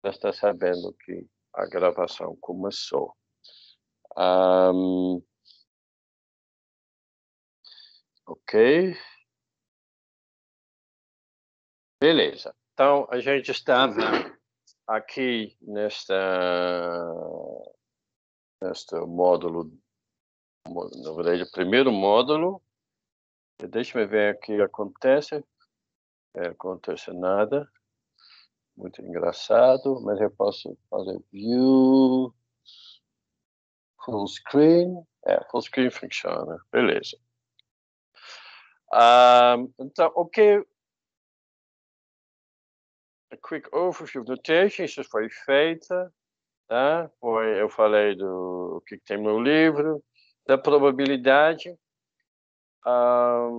já está sabendo que a gravação começou. Ok. Beleza. Então, a gente estava aqui neste módulo, na verdade, o primeiro módulo. Deixa-me ver aqui o que acontece. Não acontece nada. Muito engraçado, mas eu posso fazer view, full screen. Full screen funciona. Beleza. Então, ok. A quick overview of notation, isso foi feita. Tá? Eu falei do que tem no livro, da probabilidade. A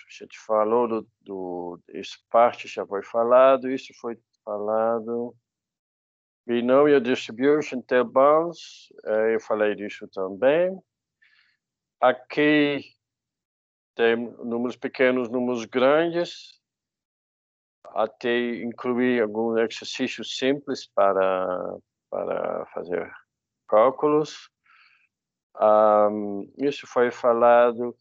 gente falou essa parte já foi falado, isso foi falado. Binomial distribution, tail bounds, eu falei disso também. Aqui tem números pequenos, números grandes, até incluir alguns exercícios simples para fazer cálculos. Isso foi falado.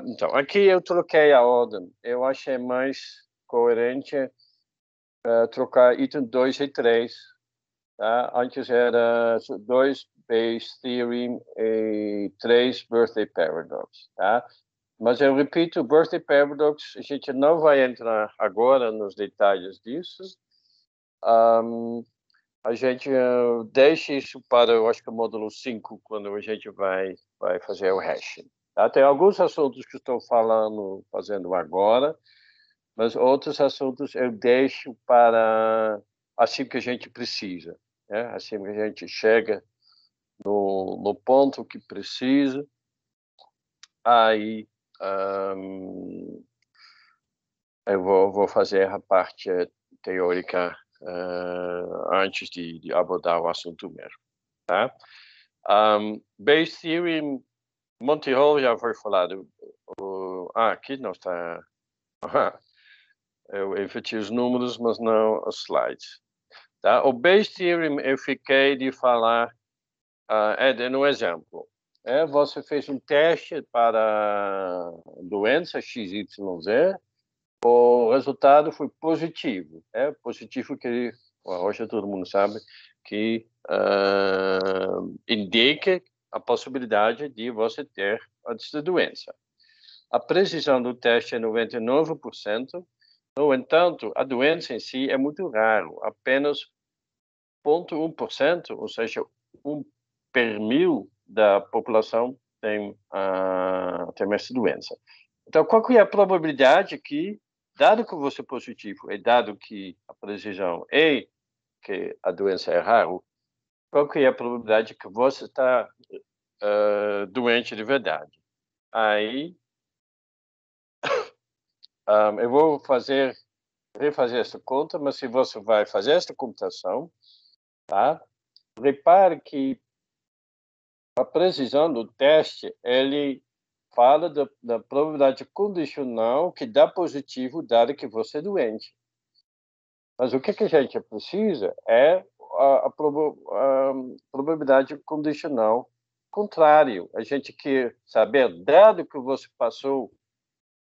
Então, aqui eu troquei a ordem. Eu achei mais coerente trocar item 2 e 3. Tá? Antes era 2 Bayes Theorem e 3 Birthday Paradox. Tá? Mas eu repito, Birthday Paradox, a gente não vai entrar agora nos detalhes disso. A gente deixa isso para, eu acho que o módulo 5, quando a gente vai fazer o hashing. Tá? Tem alguns assuntos que estou fazendo agora, mas outros assuntos eu deixo para assim que a gente precisa. Né? Assim que a gente chega no ponto que precisa, aí eu vou fazer a parte teórica antes de abordar o assunto mesmo. Tá? Bayes Theorem, Monty Hall já foi falado. Aqui não está. Eu inverti os números, mas não os slides. Tá? O Bayes Theorem eu fiquei de falar no exemplo. Você fez um teste para doença XYZ, o resultado foi positivo. Positivo que hoje todo mundo sabe que indica a possibilidade de você ter essa doença. A precisão do teste é 99%. No entanto, a doença em si é muito raro, apenas 0,1%, ou seja, 1 per 1000 da população tem essa doença. Então, qual que é a probabilidade que, dado que você é positivo e dado que a precisão é que a doença é rara, qual que é a probabilidade que você está doente de verdade? Aí, eu vou refazer essa conta, mas se você vai fazer essa computação, tá? Repare que a precisão do teste, ele fala da probabilidade condicional que dá positivo, dado que você é doente. Mas o que a gente precisa é a probabilidade condicional contrário. A gente quer saber, dado que você passou,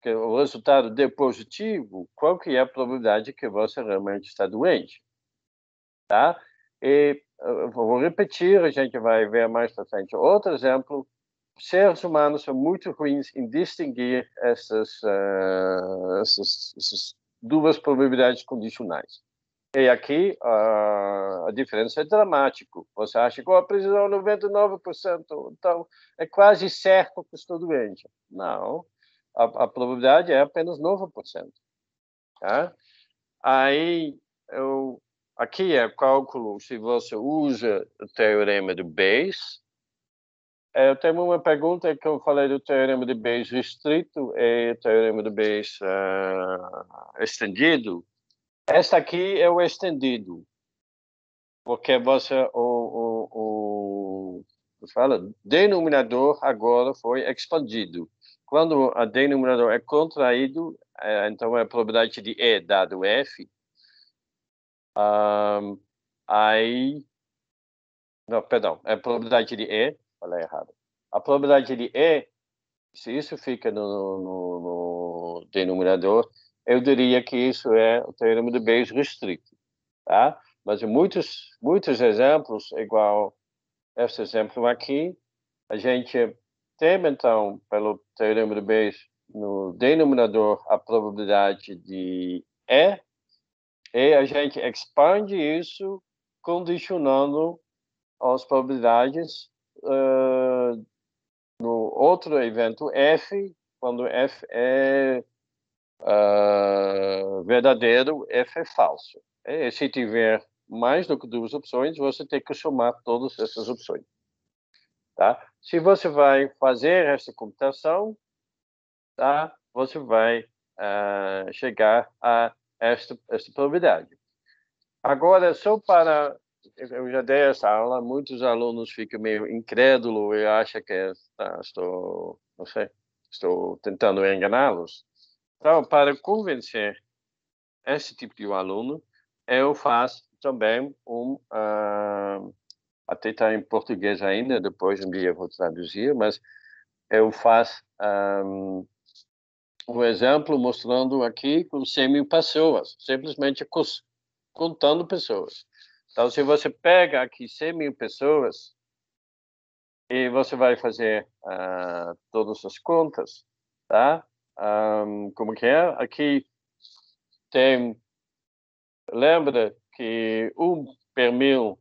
que o resultado deu positivo, qual que é a probabilidade que você realmente está doente. Tá? E eu vou repetir, a gente vai ver mais para frente. Outro exemplo, seres humanos são muito ruins em distinguir essas duas probabilidades condicionais. E aqui a diferença é dramática. Você acha que a precisão é 99%, então é quase certo que estou doente. Não, a probabilidade é apenas 9%. Tá? Aí, aqui é cálculo se você usa o teorema de Bayes. Eu tenho uma pergunta que eu falei do teorema de Bayes restrito e o teorema de Bayes estendido. Esta aqui é o estendido, porque denominador agora foi expandido. Quando o denominador é contraído, então a probabilidade de E dado F Aí, não, perdão, é a probabilidade de E, falei errado. A probabilidade de E, se isso fica no denominador, eu diria que isso é o teorema de Bayes restrito, tá? Mas em muitos exemplos, igual esse exemplo aqui, a gente tem, então, pelo teorema de Bayes, no denominador, a probabilidade de E, e a gente expande isso condicionando as probabilidades no outro evento F, quando F é verdadeiro, F é falso. E se tiver mais do que duas opções, você tem que somar todas essas opções. Tá? Se você vai fazer essa computação, tá? Você vai chegar a esta probabilidade. Agora, só para... Eu já dei essa aula, muitos alunos ficam meio incrédulos e acham que não sei, estou tentando enganá-los. Então, para convencer esse tipo de aluno, eu faço também até está em português ainda, depois um dia eu vou traduzir, mas eu faço um exemplo mostrando aqui com 100.000 pessoas, simplesmente contando pessoas. Então, se você pega aqui 100.000 pessoas e você vai fazer todas as contas, tá? Como que é? Aqui tem, lembra que 1 per 1.000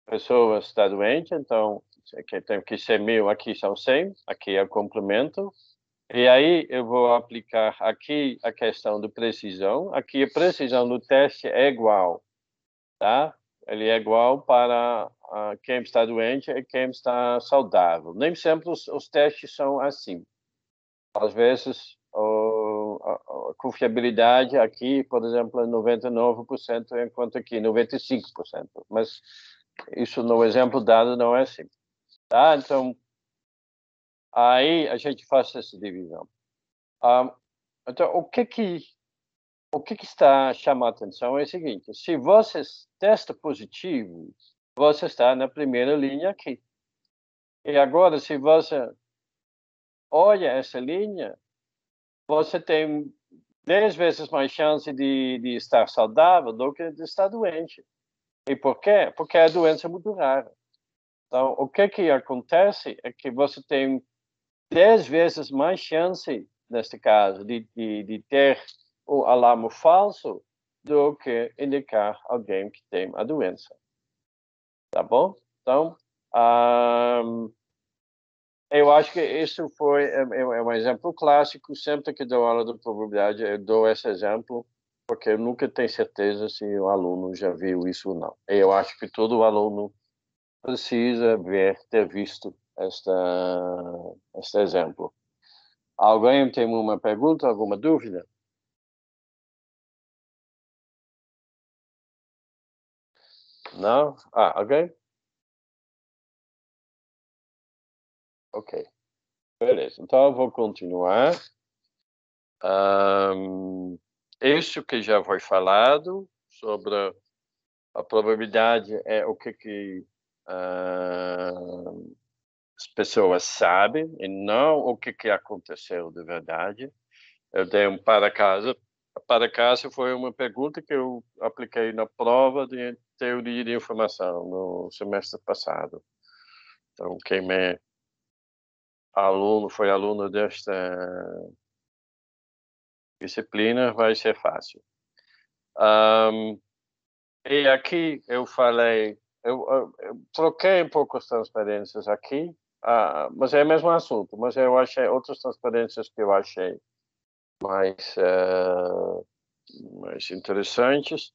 pessoas está doente, então aqui tem que 100.000, aqui são 100, aqui é o complemento. E aí eu vou aplicar aqui a questão de precisão. Aqui a precisão do teste é igual, tá? Ele é igual para quem está doente e quem está saudável. Nem sempre os testes são assim. Às vezes a confiabilidade aqui, por exemplo, é 99%, enquanto aqui 95%. Mas isso no exemplo dado não é assim, tá? Então aí a gente faz essa divisão. Então o que está chamando a atenção é o seguinte: se você testa positivo, você está na primeira linha aqui. E agora, se você olha essa linha, você tem 10 vezes mais chance de estar saudável do que de estar doente. E por quê? Porque a doença é muito rara. Então, o que acontece é que você tem 10 vezes mais chance, neste caso, de ter o alarme falso do que indicar alguém que tem a doença. Tá bom? Então, eu acho que isso é um exemplo clássico. Sempre que dou aula de probabilidade, eu dou esse exemplo, porque eu nunca tenho certeza se o aluno já viu isso ou não. Eu acho que todo aluno precisa ter visto este exemplo. Alguém tem uma pergunta, alguma dúvida? Não? Ok. Ok. Beleza. Então eu vou continuar. Isso que já foi falado sobre a probabilidade é o que as pessoas sabem e não o que aconteceu de verdade. Eu dei um para casa. Para casa foi uma pergunta que eu apliquei na prova de teoria de informação no semestre passado. Então, quem é foi aluno desta disciplina, vai ser fácil. E aqui eu falei, eu troquei um pouco as transparências aqui, mas é o mesmo assunto, mas eu achei outras transparências que eu achei mais, mais interessantes.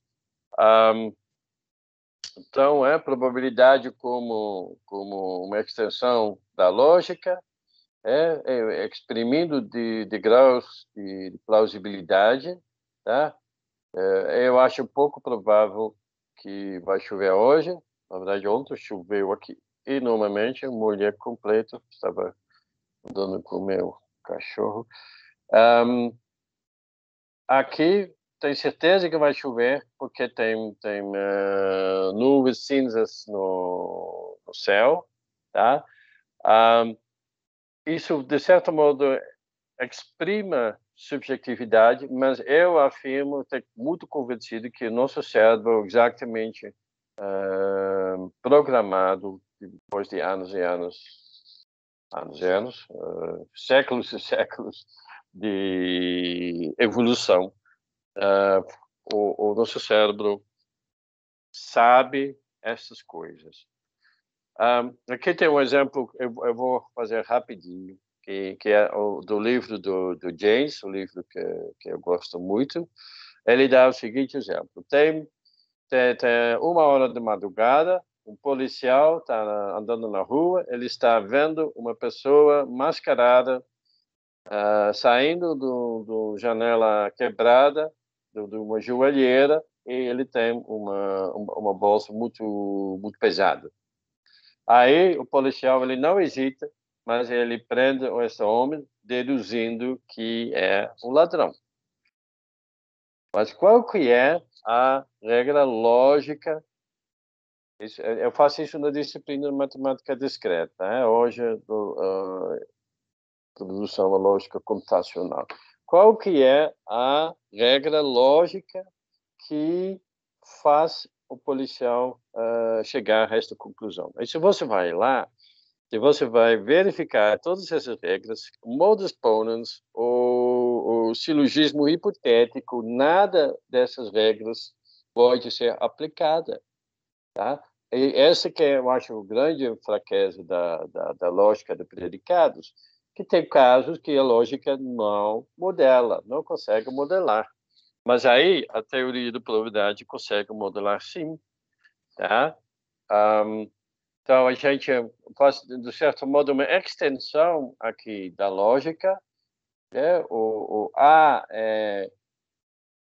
Então, é probabilidade como uma extensão da lógica, exprimindo de graus de plausibilidade, tá? Eu acho pouco provável que vai chover hoje. Na verdade, ontem choveu aqui enormemente, eu molhei completo, estava andando com o meu cachorro. Aqui tem certeza que vai chover, porque tem nuvens cinzas no céu, tá? Isso, de certo modo, exprime subjetividade, mas eu afirmo, estou muito convencido que o nosso cérebro é exatamente programado, depois de anos e anos, séculos e séculos de evolução, o nosso cérebro sabe essas coisas. Aqui tem um exemplo, eu vou fazer rapidinho, que é do livro do James, o livro que eu gosto muito. Ele dá o seguinte exemplo: tem 1 hora de madrugada, um policial está andando na rua, ele está vendo uma pessoa mascarada saindo do janela quebrada, de uma joelheira, e ele tem uma bolsa muito pesada. Aí o policial ele não hesita, mas ele prende esse homem, deduzindo que é um ladrão. Mas qual que é a regra lógica? Eu faço isso na disciplina de matemática discreta, né? Hoje introdução à lógica computacional. Qual que é a regra lógica que faz o policial chegar a esta conclusão? Aí se você vai lá, se você vai verificar todas essas regras, modus ponens, o silogismo hipotético, nada dessas regras pode ser aplicada, tá? E essa que eu acho a grande fraqueza da lógica de predicados, que tem casos que a lógica não modela, não consegue modelar. Mas aí a teoria da probabilidade consegue modelar sim, tá? Então a gente faz, de certo modo, uma extensão aqui da lógica, né? O A é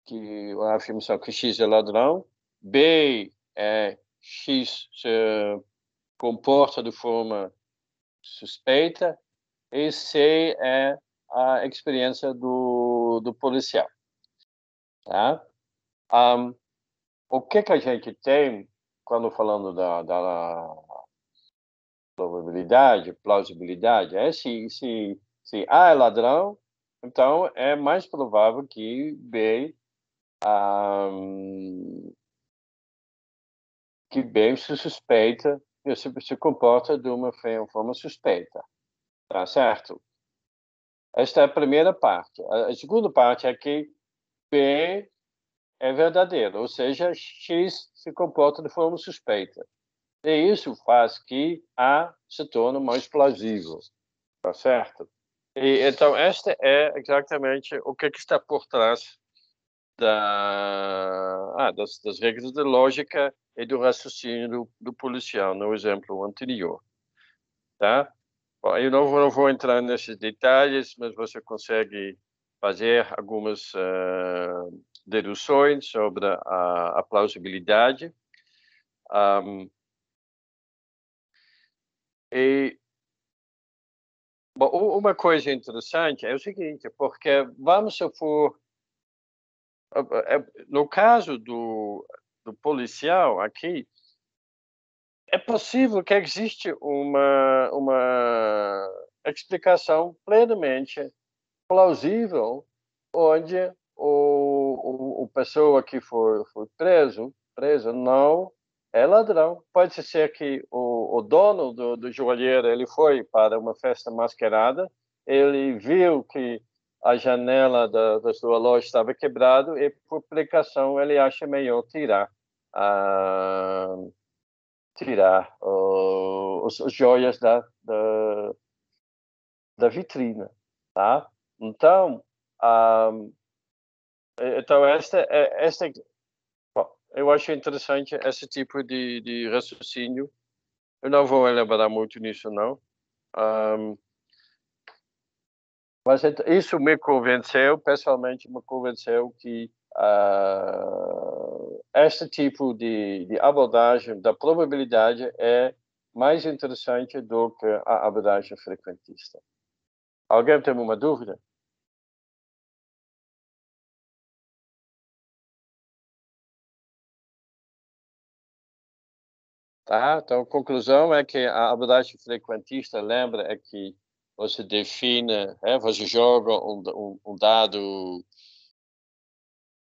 que a afirmação que X é ladrão, B é X se comporta de forma suspeita, e C é a experiência do policial, tá? O que a gente tem quando falando da probabilidade, plausibilidade, é se A é ladrão, então é mais provável que B se suspeita, se comporta de uma forma suspeita, tá certo? Esta é a primeira parte. A segunda parte é que B é verdadeiro, ou seja, X se comporta de forma suspeita. E isso faz que A se torne mais plausível, tá certo? E, então, esta é exatamente o que está por trás das regras de lógica e do raciocínio do policial, no exemplo anterior, tá? Bom, eu não vou entrar nesses detalhes, mas você consegue fazer algumas deduções sobre a plausibilidade. E bom, uma coisa interessante é o seguinte, porque vamos supor, no caso do policial aqui, é possível que existe uma explicação plenamente plausível onde o pessoa que foi preso não é ladrão. Pode ser que o dono do joalheiro ele foi para uma festa mascarada, ele viu que a janela da sua loja estava quebrada e, por precaução, ele acha melhor tirar as joias da vitrina, tá? Então, ah, então bom, eu acho interessante esse tipo de raciocínio. Eu não vou elaborar muito nisso, não. Ahm, mas isso me convenceu, pessoalmente me convenceu que este tipo de abordagem da probabilidade é mais interessante do que a abordagem frequentista. Alguém tem uma dúvida? Tá? Então, a conclusão é que a abordagem frequentista, lembra, é que você define, você joga um dado,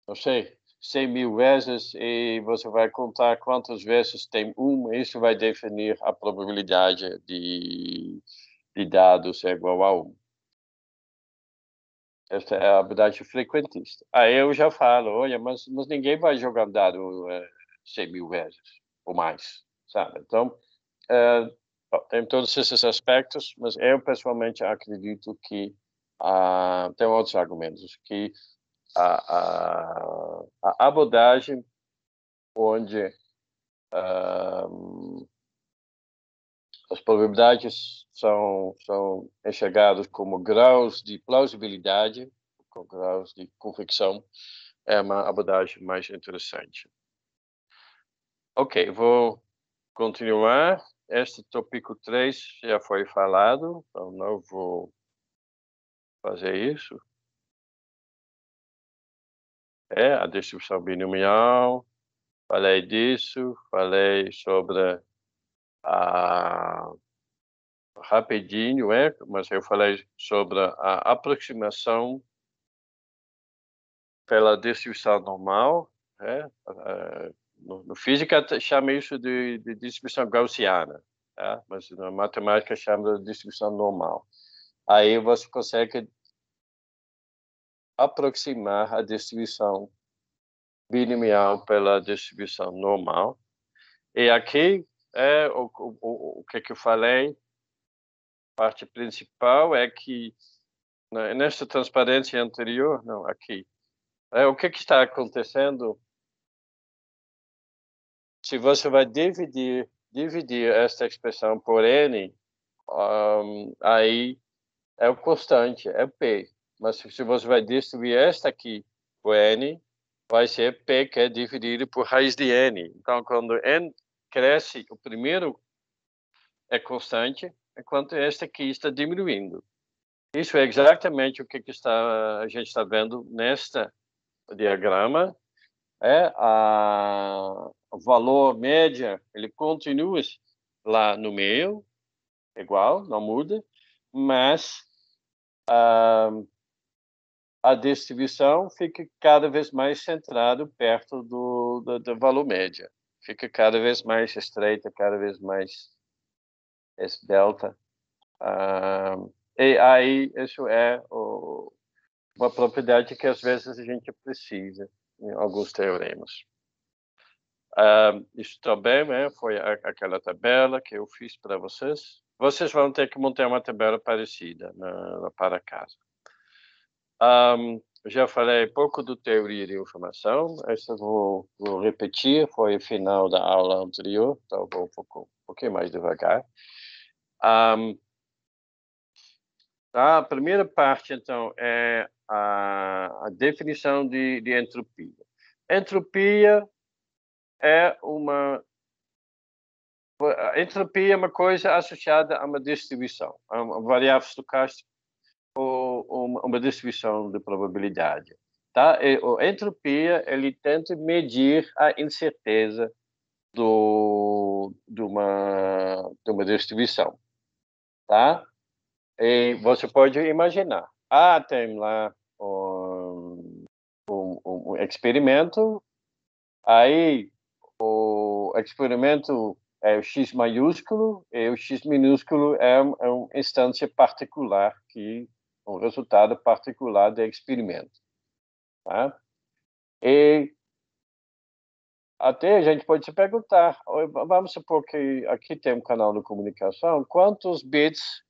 não sei, 100 mil vezes e você vai contar quantas vezes tem isso vai definir a probabilidade de dados é igual a 1. Essa é a abordagem frequentista. Aí eu já falo, olha, mas ninguém vai jogar dado 100 mil vezes ou mais, sabe? Então, tem todos esses aspectos, mas eu pessoalmente acredito que tem outros argumentos, que a abordagem onde as probabilidades são enxergadas como graus de plausibilidade, com graus de convicção, é uma abordagem mais interessante. Ok, vou continuar. Este tópico 3 já foi falado, então não vou fazer isso. A distribuição binomial, falei disso, falei sobre rapidinho, mas eu falei sobre a aproximação pela distribuição normal, no física chama isso de distribuição gaussiana, tá? Mas na matemática chama de distribuição normal. Aí você consegue aproximar a distribuição binomial pela distribuição normal. E aqui é o que eu falei, a parte principal é que nesta transparência anterior, não, aqui, o que está acontecendo se você vai dividir esta expressão por n, aí é o constante, é P. Mas se você vai distribuir esta aqui por n, vai ser P, que é dividido por raiz de n. Então, quando n cresce, o primeiro é constante, enquanto este aqui está diminuindo. Isso é exatamente o que a gente está vendo neste diagrama. O valor média, ele continua lá no meio, igual, não muda, mas a distribuição fica cada vez mais centrada perto do valor média. Fica cada vez mais estreita, cada vez mais esbelta. E aí, isso é uma propriedade que às vezes a gente precisa em alguns teoremas. Isso também foi aquela tabela que eu fiz para vocês. Vocês vão ter que montar uma tabela parecida para casa. Já falei pouco do teoria de informação. Essa vou repetir, foi o final da aula anterior, então vou um pouquinho mais devagar. A primeira parte, então, é a definição de entropia. Entropia é a entropia é uma coisa associada a uma distribuição, a uma variável estocástica ou uma distribuição de probabilidade. Tá? A entropia, ele tenta medir a incerteza de uma distribuição. Tá? E você pode imaginar, tem lá um experimento, aí o experimento é o X maiúsculo e o X minúsculo é uma instância particular, um resultado particular do experimento. Tá? E até a gente pode se perguntar, vamos supor que aqui tem um canal de comunicação, quantos bits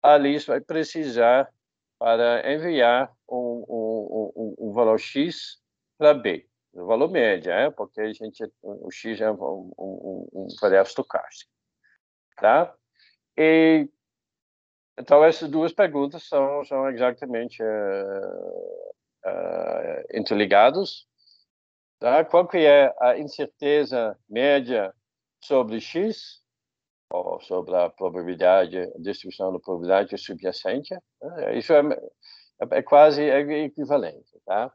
a Alice vai precisar para enviar um valor X para B. O valor médio, porque o X é um variável estocástica. Tá? Então, essas duas perguntas são exatamente interligadas. Tá? Qual que é a incerteza média sobre X? Ou sobre a probabilidade, a distribuição da probabilidade subjacente, isso é quase equivalente, tá?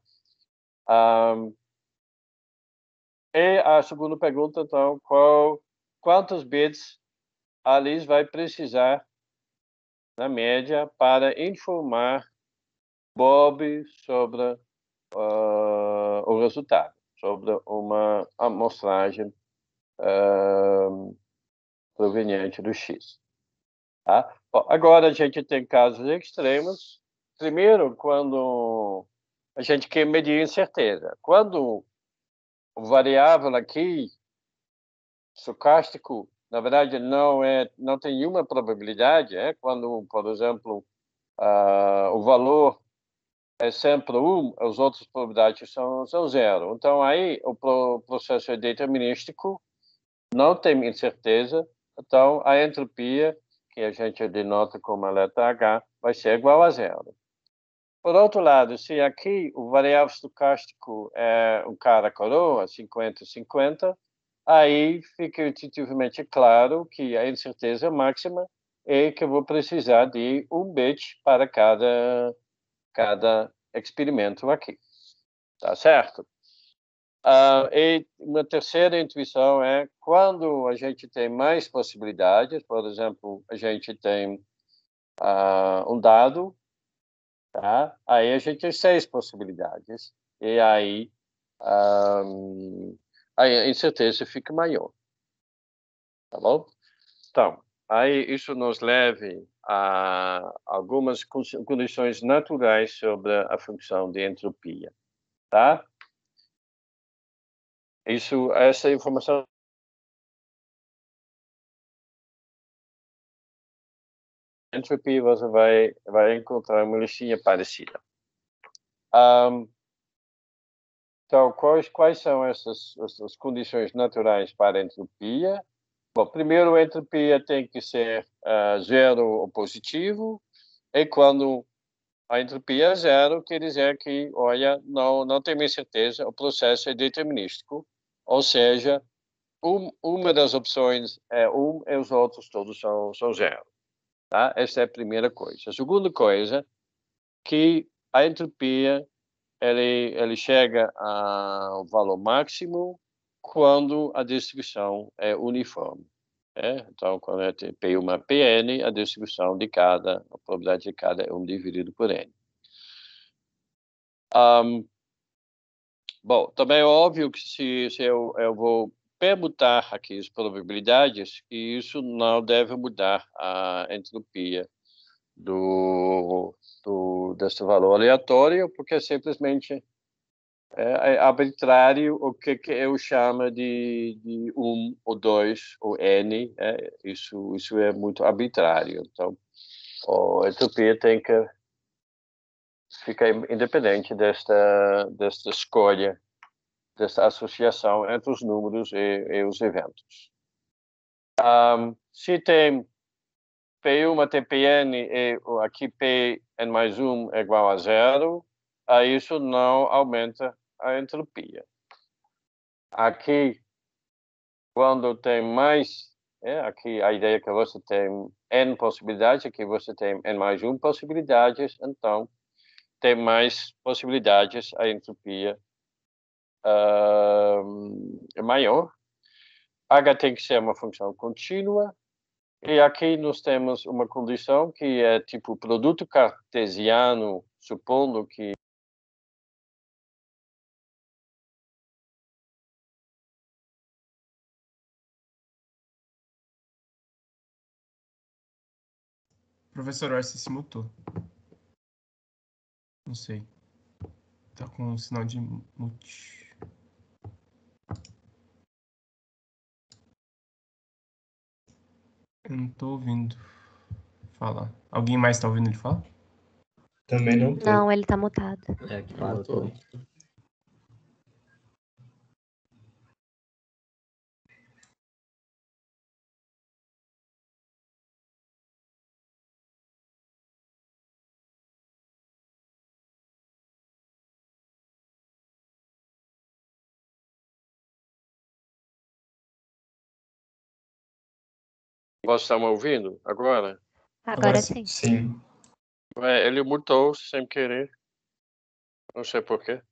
E a segunda pergunta, então, qual quantos bits a Alice vai precisar, na média, para informar Bob sobre o resultado, sobre uma amostragem proveniente do X. Tá? Bom, agora a gente tem casos extremos. Primeiro, quando a gente quer medir incerteza. Quando o variável aqui, estocástico, na verdade não tem nenhuma probabilidade, quando, por exemplo, o valor é sempre 1, as outras probabilidades são 0. Então, aí o processo é determinístico, não tem incerteza, então a entropia, que a gente denota como a letra H, vai ser igual a 0. Por outro lado, se aqui o variável estocástico é um cara coroa, 50-50, aí fica intuitivamente claro que a incerteza máxima é que eu vou precisar de 1 bit para cada experimento aqui. Tá certo? E uma terceira intuição é quando a gente tem mais possibilidades, por exemplo, a gente tem um dado, tá? Aí a gente tem 6 possibilidades, e aí a incerteza fica maior. Tá bom? Então, aí isso nos leva a algumas condições naturais sobre a função de entropia, tá? Essa informação entropia você vai encontrar uma listinha parecida. Então, quais são essas condições naturais para a entropia? Bom, primeiro, a entropia tem que ser zero ou positivo, e quando a entropia é zero, quer dizer que, olha, não tem minha certeza, o processo é determinístico, ou seja, uma das opções é 1 e os outros todos são zero. Tá? Essa é a primeira coisa. A segunda coisa, que a entropia ele chega ao valor máximo quando a distribuição é uniforme. Então, quando é P uma Pn, a distribuição a probabilidade de cada é 1 dividido por n. Bom, também é óbvio que se eu vou permutar aqui as probabilidades, e isso não deve mudar a entropia desse valor aleatório, porque é simplesmente arbitrário o que eu chamo de 1 ou 2 ou n. Isso é muito arbitrário. Então, a entropia tem que ficar independente desta escolha, desta associação entre os números e os eventos. Se tem P1 tem Pn e aqui Pn mais 1 é igual a 0, aí isso não aumenta a entropia. Aqui, quando tem mais, aqui a ideia é que você tem n possibilidades, aqui você tem n mais 1 possibilidades, então tem mais possibilidades, a entropia é maior. H tem que ser uma função contínua, e aqui nós temos uma condição que é tipo produto cartesiano, supondo que Professor, acho que se mutou. Não sei. Tá com um sinal de mute. Eu não tô ouvindo falar. Alguém mais tá ouvindo ele falar? Também não tô. Não, ele tá mutado. Aqui mutou. Você está me ouvindo agora? Agora sim. Sim. Ele mutou sem querer. Não sei por quê.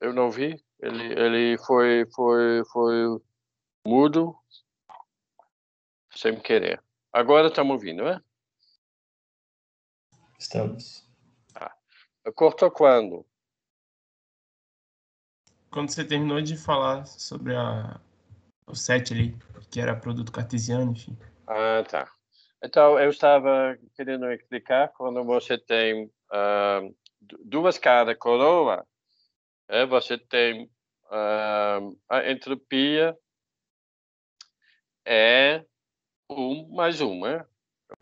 Eu não vi. Ele foi Mudo. Sem querer. Agora estamos ouvindo, né? Estamos. Cortou quando? Quando você terminou de falar sobre o set ali, que era produto cartesiano, enfim. Ah, tá. Então, eu estava querendo explicar quando você tem duas cada coroa, você tem a entropia é 1 mais 1, né?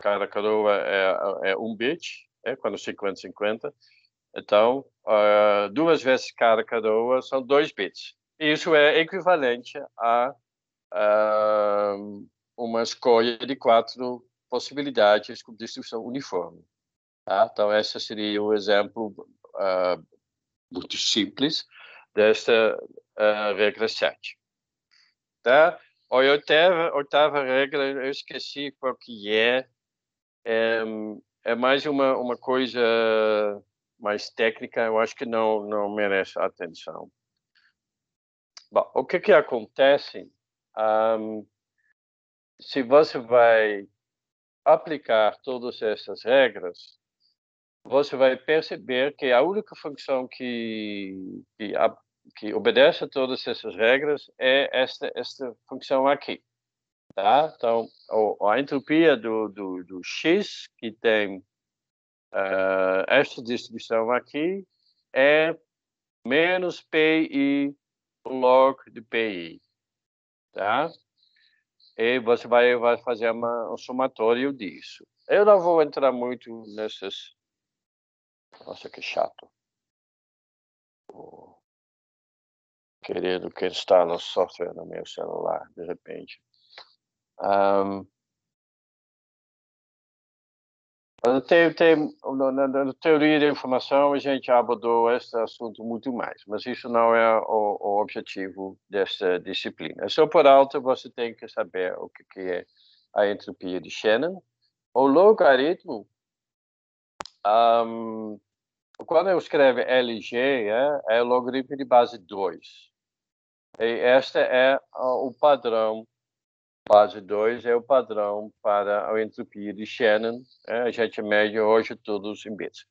Cada coroa é 1 bit, quando 50-50. Então, 2 vezes cada coroa são 2 bits. Isso é equivalente a uma escolha de 4 possibilidades com distribuição uniforme. Tá? Então, esse seria o exemplo muito simples desta regra 7. Tá? A oitava regra, eu esqueci qual que é. É mais uma coisa mais técnica, eu acho que não merece atenção. Bom, o que acontece se você vai aplicar todas essas regras, você vai perceber que a única função que obedece a todas essas regras é esta função aqui. Tá? Então, a entropia do X, que tem esta distribuição aqui, é menos PI log de PI. Tá? E você vai fazer um somatório disso. Eu não vou entrar muito nesses... Nossa, que chato. Querendo que instale o software no meu celular, de repente. Na teoria da informação, a gente abordou esse assunto muito mais, mas isso não é o objetivo desta disciplina. É só por alto, você tem que saber o que é a entropia de Shannon. O logaritmo, quando eu escrevo LG, é o logaritmo de base 2. E este é o padrão. Base 2 é o padrão para a entropia de Shannon. A gente mede hoje todos em bits.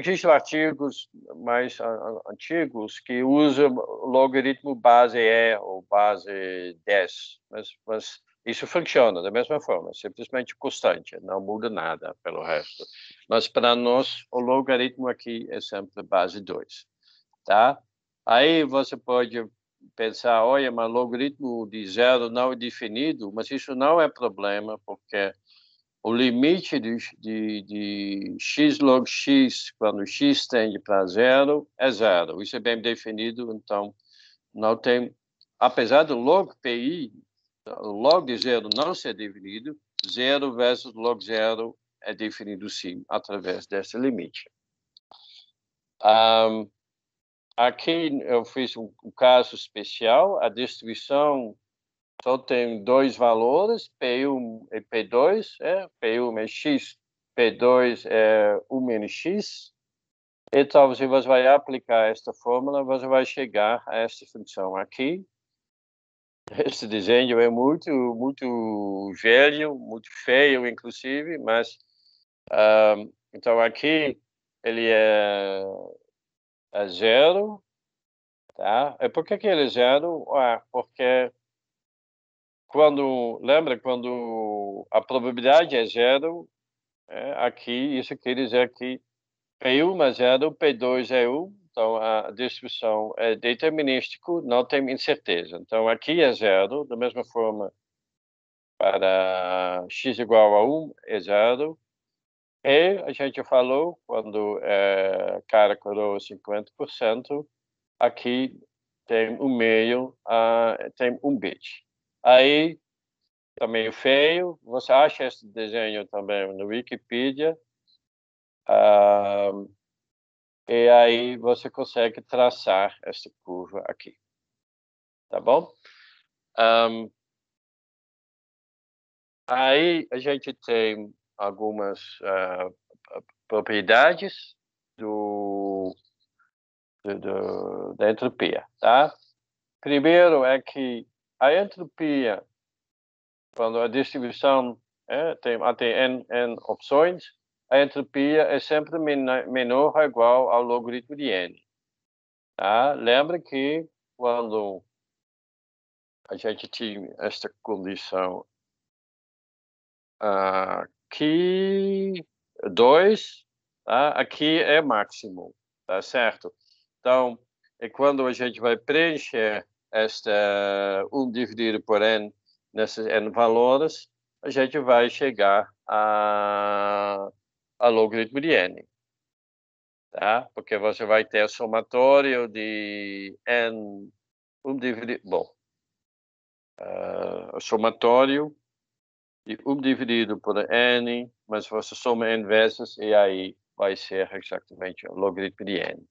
Existem artigos mais antigos que usam o logaritmo base E ou base 10, mas isso funciona da mesma forma, simplesmente constante, não muda nada pelo resto. Mas para nós, o logaritmo aqui é sempre base 2. Tá? Aí você pode pensar, olha, mas logaritmo de zero não é definido, mas isso não é problema, porque o limite de x log x, quando x tende para zero, é zero. Isso é bem definido, então não tem... Apesar do log pi, o log de zero não ser definido, zero versus log zero é definido sim, através desse limite. Aqui eu fiz um caso especial, a distribuição só tem 2 valores, P1 e P2, P1 é x, P2 é 1 menos x. Então, se você vai aplicar esta fórmula, você vai chegar a esta função aqui. Este desenho é muito velho, muito feio, inclusive, mas então aqui ele é zero, tá? E por que ele é zero? Porque lembra quando a probabilidade é zero, aqui, isso quer dizer que P1 é zero, P2 é 1, então a distribuição é determinística, não tem incerteza. Então aqui é zero, da mesma forma para x igual a 1 é zero, e a gente falou, quando cara coroa 50%, aqui tem um meio, tem 1 bit. Aí, tá meio feio, você acha esse desenho também no Wikipedia, e aí você consegue traçar essa curva aqui. Tá bom? Aí a gente tem algumas propriedades da entropia, tá? primeiro é que a entropia, quando a distribuição tem n opções, a entropia é sempre menor ou igual ao logaritmo de n. Tá? Lembra que quando a gente tinha esta condição aqui, 2, tá? Aqui é máximo, tá certo? Então, quando a gente vai preencher esta 1 dividido por n, nesses n valores, a gente vai chegar a logaritmo de n. Tá? Porque você vai ter somatório de n, 1 dividido... Bom, somatório de 1 dividido por n, mas você soma n vezes e aí vai ser exatamente o logaritmo de n.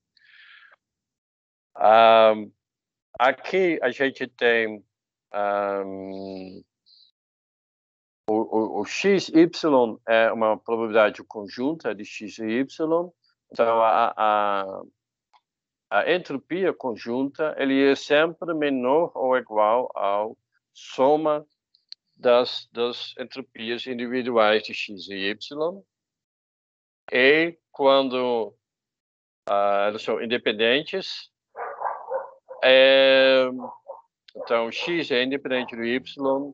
Aqui a gente tem o x, y é uma probabilidade conjunta de x e y. Então, a entropia conjunta ele é sempre menor ou igual ao soma das entropias individuais de x e y. E quando elas são independentes, então x é independente do y,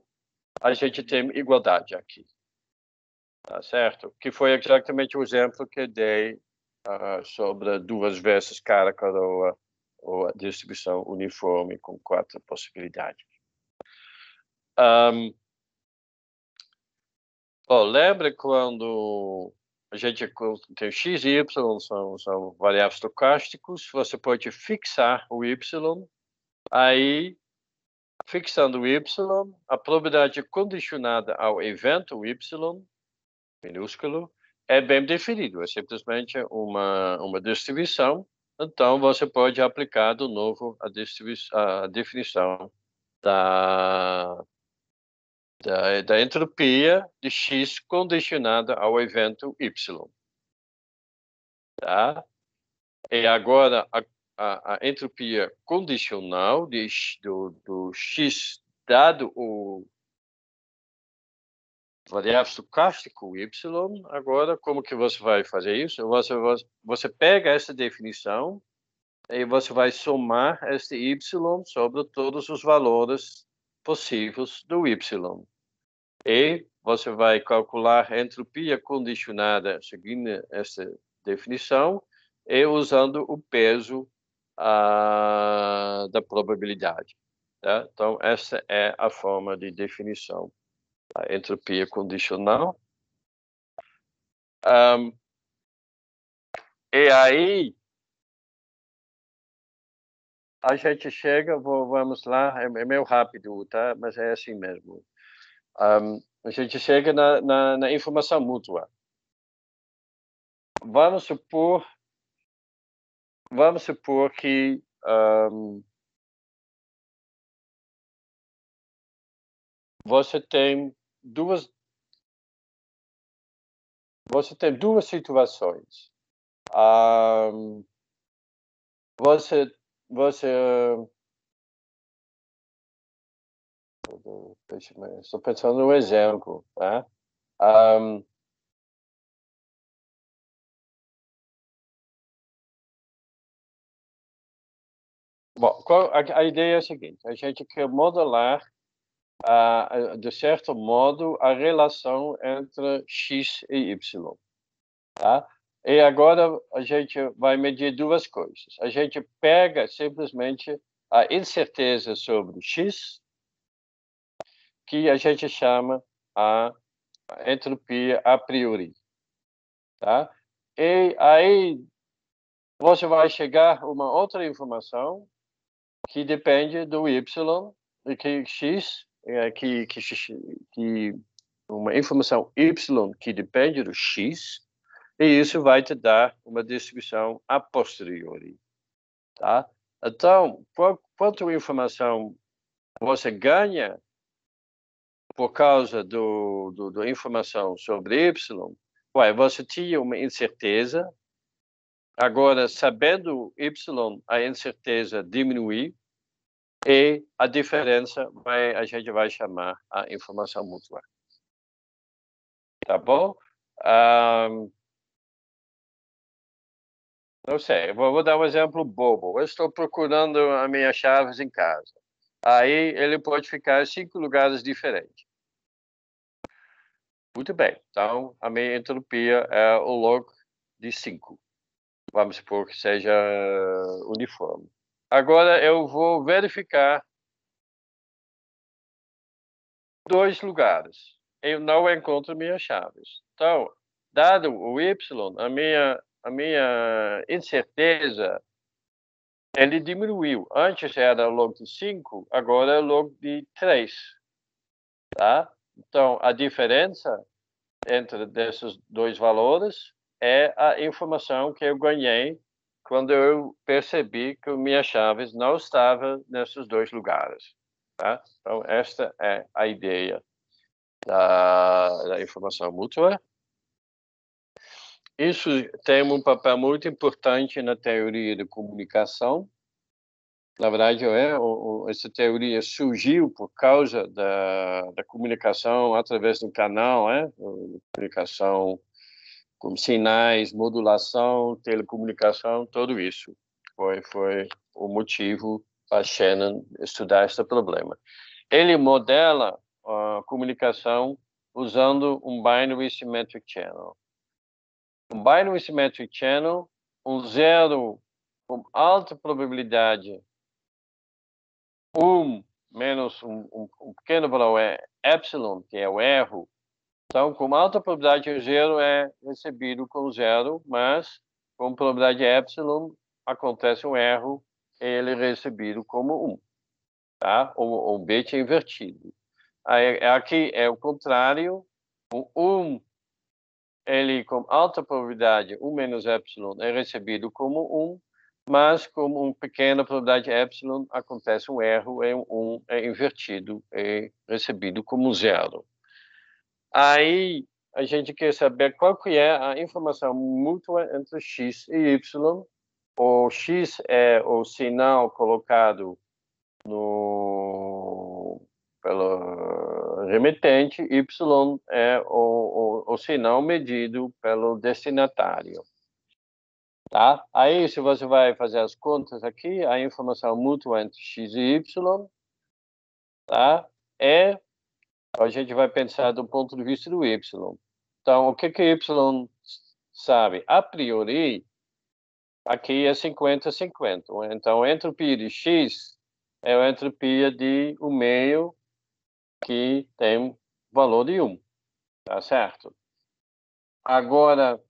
a gente tem igualdade aqui. Tá certo? Que foi exatamente o exemplo que eu dei sobre 2 vezes cada coroa ou a distribuição uniforme com 4 possibilidades. Lembra quando a gente tem x e y, são variáveis estocásticos, você pode fixar o y, aí, fixando o y, a probabilidade condicionada ao evento y, minúsculo, é bem definido, é simplesmente uma distribuição. Então, você pode aplicar de novo a definição da entropia de x condicionada ao evento y. Tá? E agora, a entropia condicional do x dado o variável estocástico y, agora como que você vai fazer isso? Você pega essa definição e você vai somar este y sobre todos os valores possíveis do y. E você vai calcular a entropia condicionada seguindo essa definição e usando o peso da probabilidade. Tá? Então, essa é a forma de definição da entropia condicional. E aí, a gente chega, vamos lá, é meio rápido, tá? Mas é assim mesmo. A gente chega na informação mútua. Vamos supor que você tem duas situações. Estou pensando no exemplo, tá? Bom, a ideia é a seguinte: a gente quer modelar, de certo modo, a relação entre x e y. Tá? E agora a gente vai medir 2 coisas. A gente pega simplesmente a incerteza sobre x, que a gente chama a entropia a priori. Tá? E aí você vai chegar a uma outra informação que depende do y, e que x, que uma informação y que depende do x, e isso vai te dar uma distribuição a posteriori. Tá? Então, quanto informação você ganha por causa da informação sobre y, você tinha uma incerteza. Agora, sabendo y, a incerteza diminui. E a diferença a gente vai chamar a informação mútua. Tá bom? Não sei, vou dar um exemplo bobo. Eu estou procurando as minhas chaves em casa. Aí ele pode ficar em 5 lugares diferentes. Muito bem. Então, a minha entropia é o log de 5. Vamos supor que seja uniforme. Agora eu vou verificar 2 lugares. Eu não encontro minhas chaves. Então, dado o y, a minha incerteza, ele diminuiu. Antes era log de 5, agora é log de 3. Tá? Então, a diferença entre esses 2 valores é a informação que eu ganhei quando eu percebi que minhas chaves não estavam nesses 2 lugares. Tá? Então, esta é a ideia da informação mútua. Isso tem um papel muito importante na teoria da comunicação. Na verdade, essa teoria surgiu por causa da comunicação através do canal, comunicação com sinais, modulação, telecomunicação, tudo isso. Foi o motivo para Shannon estudar esse problema. Ele modela a comunicação usando um Binary Symmetric Channel. Um Binary Symmetric Channel, um zero com alta probabilidade, menos um pequeno valor é epsilon, que é o erro. Então, com alta probabilidade, o zero é recebido com zero, mas com probabilidade epsilon, acontece um erro e ele é recebido como 1. Tá? O bit é invertido. Aqui é o contrário. O 1, ele com alta probabilidade, 1 menos epsilon, é recebido como 1, mas com uma pequena probabilidade epsilon, acontece um erro e o 1 é invertido e recebido como 0. Aí a gente quer saber qual que é a informação mútua entre x e y. O x é o sinal colocado pelo remetente, y é o sinal medido pelo destinatário. Tá? Aí, se você vai fazer as contas aqui, a informação mútua entre x e y, tá? A gente vai pensar do ponto de vista do y. Então, o que y sabe? A priori, aqui é 50-50. Então, a entropia de x é a entropia de um meio que tem valor de 1. Tá certo? Agora,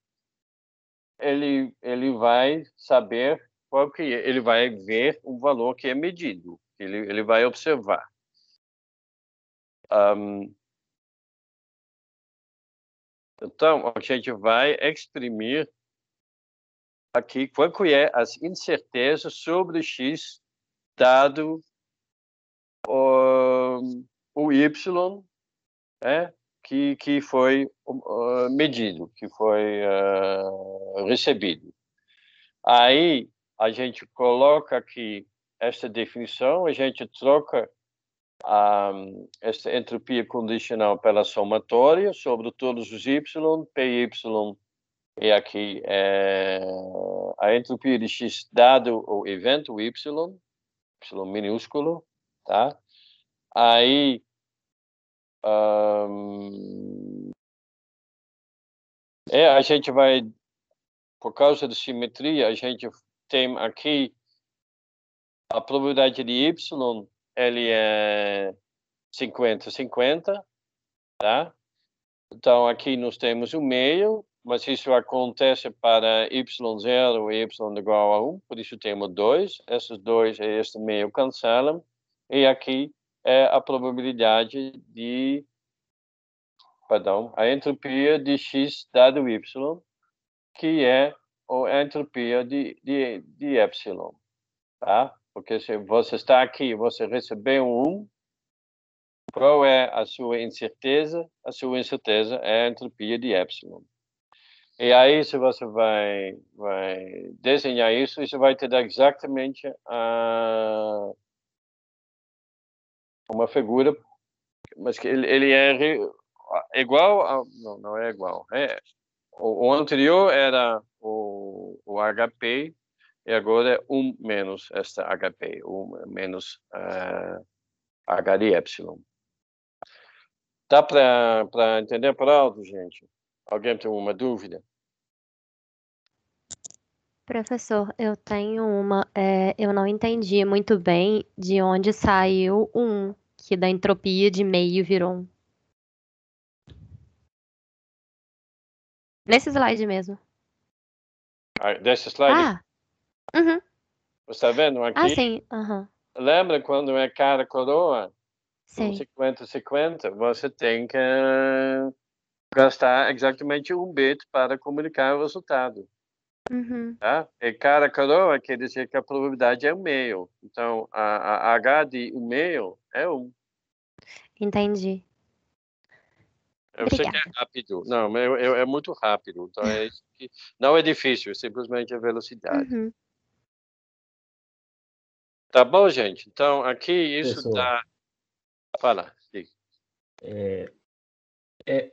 ele vai saber qual que é. Ele vai ver o valor que é medido. Ele vai observar. Então, a gente vai exprimir aqui qual que é as incertezas sobre x dado o y, que foi medido, que foi recebido. Aí a gente coloca aqui esta definição, a gente troca esta entropia condicional pela somatória sobre todos os y, py, e aqui é a entropia de x dado o evento y minúsculo, tá? Aí a gente vai, por causa da simetria, a gente tem aqui a probabilidade de y, ele é 50-50, tá? Então, aqui nós temos o meio, mas isso acontece para y0 e y igual a 1, por isso temos 2. Esses 2 e este meio cancelam. E aqui é a probabilidade de... a entropia de x dado y, que é a entropia de epsilon. Tá? Porque se você está aqui, você recebeu um 1, qual é a sua incerteza? A sua incerteza é a entropia de epsilon. E aí, se você vai desenhar isso vai te dar exatamente uma figura, mas que ele é igual a, não é igual. O anterior era o HP e agora é 1 menos esta HP, 1 menos H de epsilon. Dá para entender por alto, gente? Alguém tem uma dúvida? Professor, eu tenho uma. Eu não entendi muito bem de onde saiu o 1, que da entropia de meio virou 1. Nesse slide mesmo. Desse slide? Ah! Uhum. Você está vendo aqui? Sim. Uhum. Lembra quando é cara coroa? Sim. 50-50, você tem que gastar exatamente 1 bit para comunicar o resultado. Uhum. Tá? E cada coroa quer dizer que a probabilidade é 1 meio. Então, a H de 1 meio é 1. Entendi. Eu sei que é Obrigada. rápido. Não, é muito rápido. Então, é isso que não é difícil, simplesmente a velocidade. Uhum. Tá bom, gente? Então, aqui isso Professor, dá... Fala.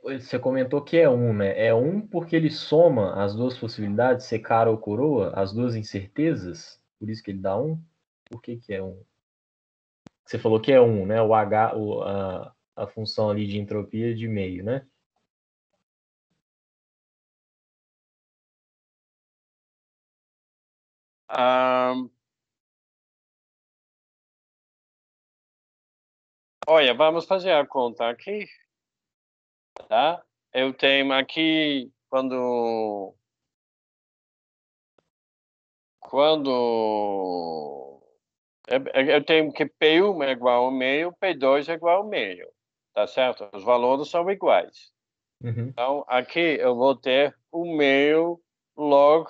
Você comentou que é 1, né? É 1 porque ele soma as duas possibilidades, ser cara ou coroa, as duas incertezas, por isso que ele dá 1? Por que é 1? Você falou que é 1, né? O H, a função ali de entropia de meio, né? Olha, vamos fazer a conta aqui, tá? Eu tenho aqui, quando eu tenho que P1 é igual ao meio, P2 é igual ao meio, tá certo? Os valores são iguais. Uhum. Então, aqui eu vou ter o meio log...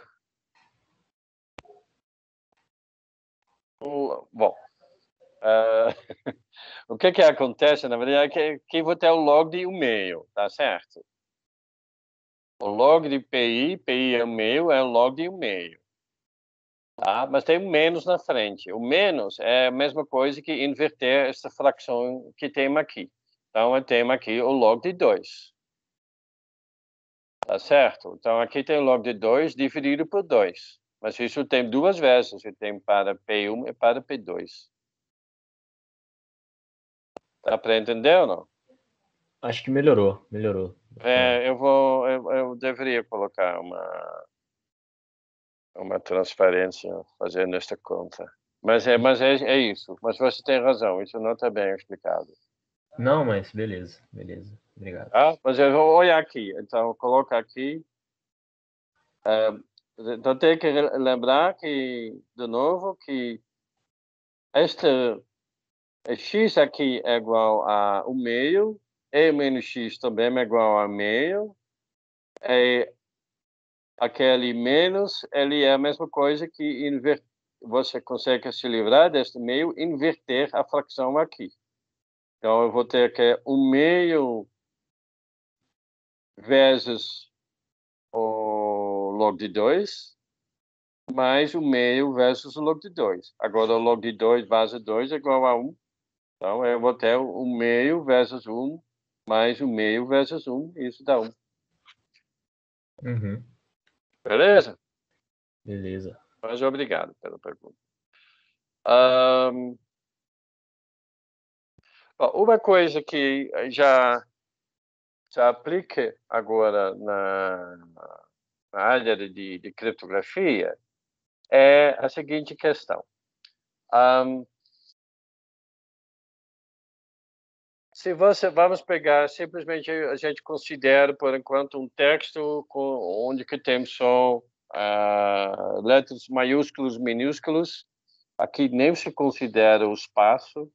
Bom, o que acontece, na verdade, é que eu vou ter o log de 1 meio, tá certo? O log de PI é o meio, é o log de 1 meio. Tá? Mas tem um menos na frente. O menos é a mesma coisa que inverter essa fração que tem aqui. Então, eu tenho aqui o log de 2. Tá certo? Então, aqui tem o log de 2 dividido por 2. Mas isso tem duas vezes. Eu tenho para P1 e para P2. Dá para entender ou não? Acho que melhorou. Eu deveria colocar uma transferência fazendo esta conta. Mas é isso. Mas você tem razão. Isso não está bem explicado. Não, mas beleza. Obrigado. Mas eu vou olhar aqui. Então, coloca aqui. Então, tem que lembrar que, de novo, que este x aqui é igual a 1 meio, e menos x também é igual a meio, e aquele menos, ele é a mesma coisa que você consegue se livrar deste meio, inverter a fração aqui. Então, eu vou ter que 1 meio vezes o log de 2, mais o meio vezes o log de 2. Agora, o log de 2 vezes 2 é igual a 1. Então, eu vou ter o meio vezes 1, mais o meio vezes 1. Isso dá 1. Uhum. Beleza? Beleza. Mas obrigado pela pergunta. Uma coisa que já se aplica agora na área de criptografia é a seguinte questão. Se vamos pegar, simplesmente a gente considera, por enquanto, um texto onde que temos só letras maiúsculas, minúsculas. Aqui nem se considera o espaço.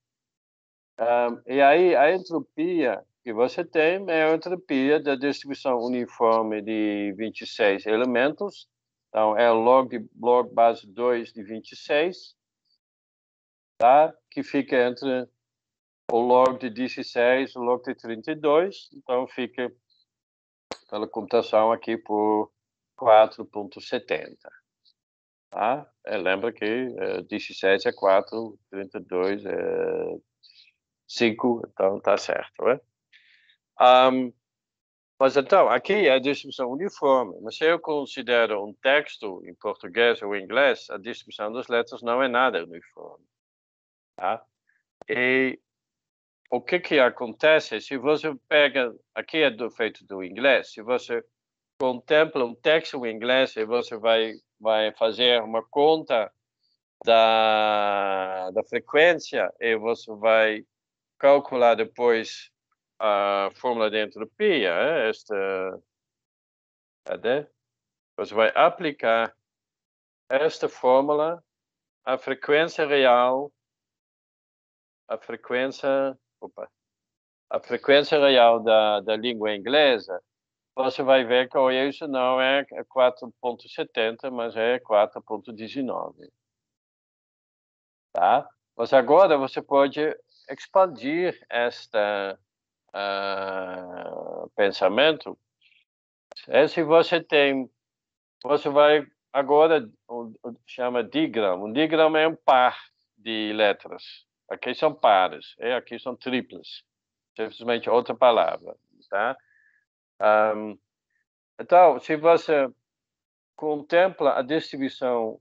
E aí a entropia que você tem é a entropia da distribuição uniforme de 26 elementos. Então, é log base 2 de 26, tá? Que fica entre o log de 16 e o log de 32. Então, fica, pela computação aqui, por 4,70. Tá? Lembra que 17 é 4, 32 é 5, então está certo, né? Mas então, aqui é a distribuição uniforme. Mas se eu considero um texto em português ou inglês, a distribuição das letras não é nada uniforme. Tá? E o que acontece se você pega... Aqui é feito do inglês. Se você contempla um texto em inglês e você vai fazer uma conta da frequência e você vai calcular depois a fórmula de entropia, cadê? Você vai aplicar esta fórmula à frequência real, a frequência real da língua inglesa. Você vai ver que isso não é 4.70, mas é 4.19. Tá? Mas agora você pode expandir este pensamento. Se você vai agora chama digrama. Um digrama é um par de letras. Aqui são pares, e aqui são triplas. Simplesmente outra palavra, tá? Então, se você contempla a distribuição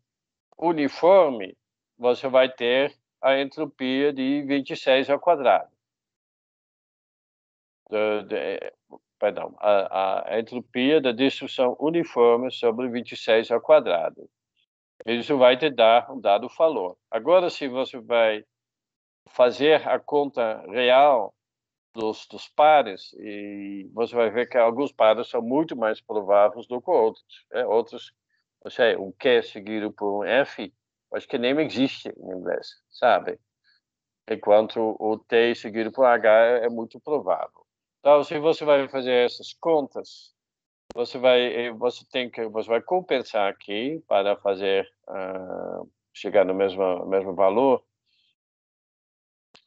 uniforme, você vai ter a entropia de 26 ao quadrado. Perdão, a entropia da distribuição uniforme sobre 26 ao quadrado. Isso vai te dar um dado valor. Agora, se você vai fazer a conta real dos pares, e você vai ver que alguns pares são muito mais prováveis do que outros. Outros, não sei, um Q seguido por um F, acho que nem existe em inglês, sabe? Enquanto o T seguido por H é muito provável. Então, se você vai fazer essas contas, você vai compensar aqui para fazer chegar no mesmo valor.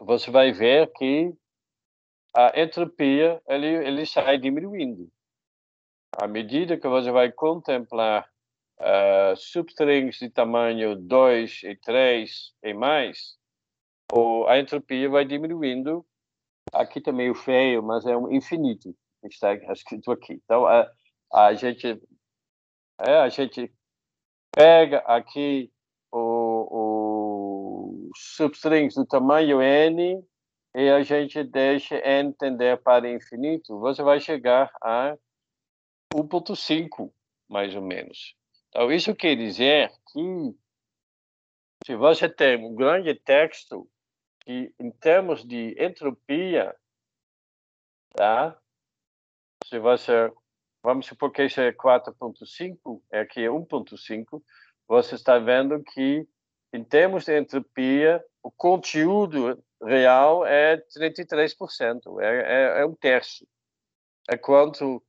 Você vai ver que a entropia ele sai diminuindo. À medida que você vai contemplar substrings de tamanho 2 e 3 e mais, a entropia vai diminuindo. Aqui está meio feio, mas é um infinito que está escrito aqui. Então, a gente pega aqui o substrings do tamanho n e a gente deixa n tender para infinito, você vai chegar a 1.5, mais ou menos. Então, isso quer dizer que se você tem um grande texto que, em termos de entropia, tá? Se você, vamos supor que isso é 4.5, aqui é 1.5, você está vendo que, em termos de entropia, o conteúdo real é 33%, é um terço. Enquanto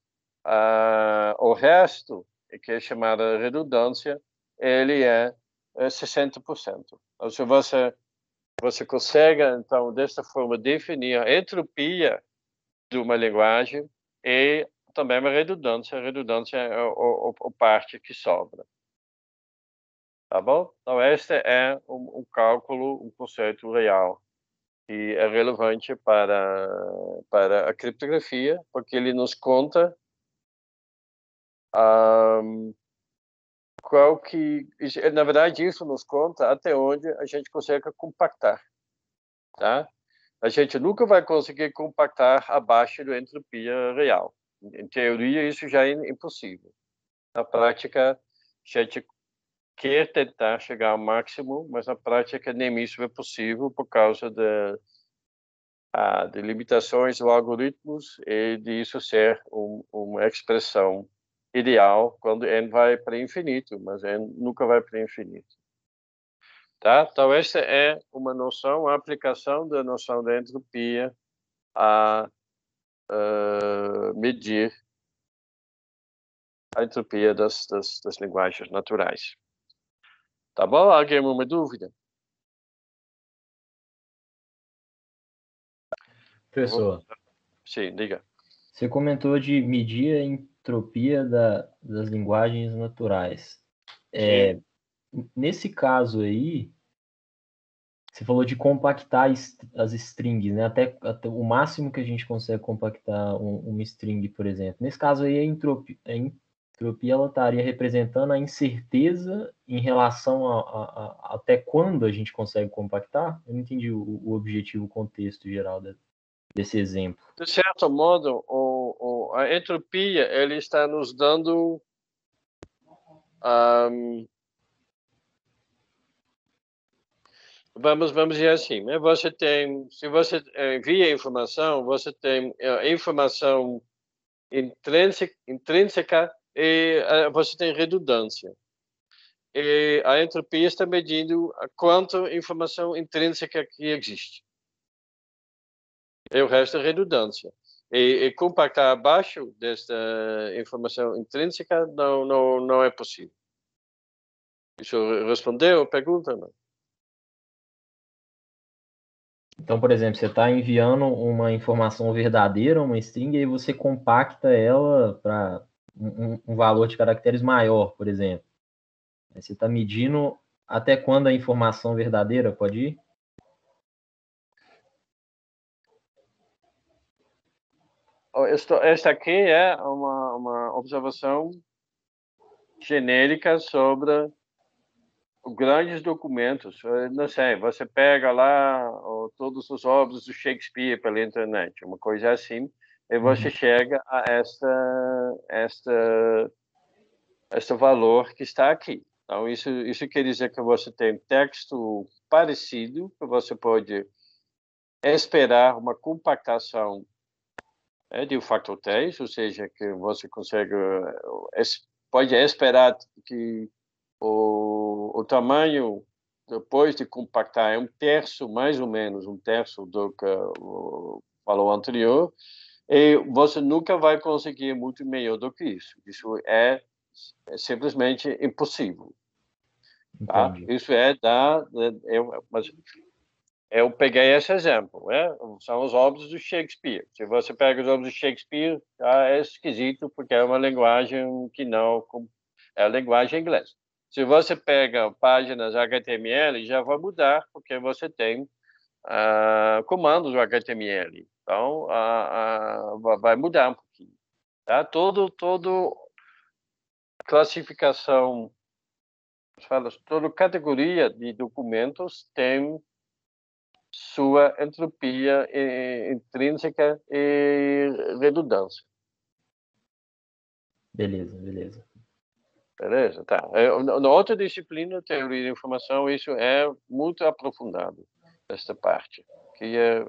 o resto, que é chamada redundância, ele é 60%. Então, se você consegue, então, desta forma, definir a entropia de uma linguagem e também a redundância. A redundância é a parte que sobra. Tá bom? Então, este é um cálculo, um conceito real que é relevante para a criptografia, porque ele nos conta na verdade, isso nos conta até onde a gente consegue compactar, tá? A gente nunca vai conseguir compactar abaixo da entropia real. Em teoria, isso já é impossível. Na prática, a gente quer tentar chegar ao máximo, mas na prática nem isso é possível por causa de limitações do algoritmos e de isso ser uma expressão ideal quando n vai para infinito, mas n nunca vai para infinito. Tá? Então, essa é uma noção, a aplicação da noção da entropia a medir a entropia das linguagens naturais. Tá bom? Alguém uma dúvida? Professor, sim, diga. você comentou de medir a entropia das linguagens naturais. Nesse caso aí, Você falou de compactar as strings, né? Até o máximo que a gente consegue compactar uma string, por exemplo. Nesse caso aí, a entropia ela estaria representando a incerteza em relação a até quando a gente consegue compactar? Eu não entendi o objetivo, o contexto geral desse exemplo. De certo modo, a entropia ele está nos dando vamos dizer assim, né? Se você envia informação, você tem informação intrínseca e você tem redundância. E a entropia está medindo a quanto informação intrínseca que existe. E o resto é redundância. E compactar abaixo desta informação intrínseca não é possível. Isso respondeu a pergunta? Não? Então, por exemplo, você está enviando uma informação verdadeira, uma string, e aí você compacta ela para um valor de caracteres maior, por exemplo. Aí você está medindo até quando a informação verdadeira pode ir? Esta aqui é uma observação genérica sobre grandes documentos. Não sei, você pega lá todos os obras do Shakespeare pela internet, uma coisa assim, e você chega a este valor que está aqui. Então, isso quer dizer que você tem texto parecido, que você pode esperar uma compactação de um fator 3, ou seja, que você consegue pode esperar que o tamanho depois de compactar é um terço, mais ou menos um terço do que o valor anterior, e você nunca vai conseguir muito melhor do que isso. Isso é simplesmente impossível. Tá? Isso mas eu peguei esse exemplo, né? São os obras do Shakespeare. Se você pega os obras do Shakespeare, é esquisito porque é uma linguagem que não é a linguagem inglesa. Se você pega páginas HTML, já vai mudar porque você tem comandos do HTML. Então, vai mudar um pouquinho. Tá? Todo classificação, toda categoria de documentos tem sua entropia intrínseca e redundância. Beleza. Beleza, tá. Na outra disciplina, teoria da informação, isso é muito aprofundado, esta parte, que é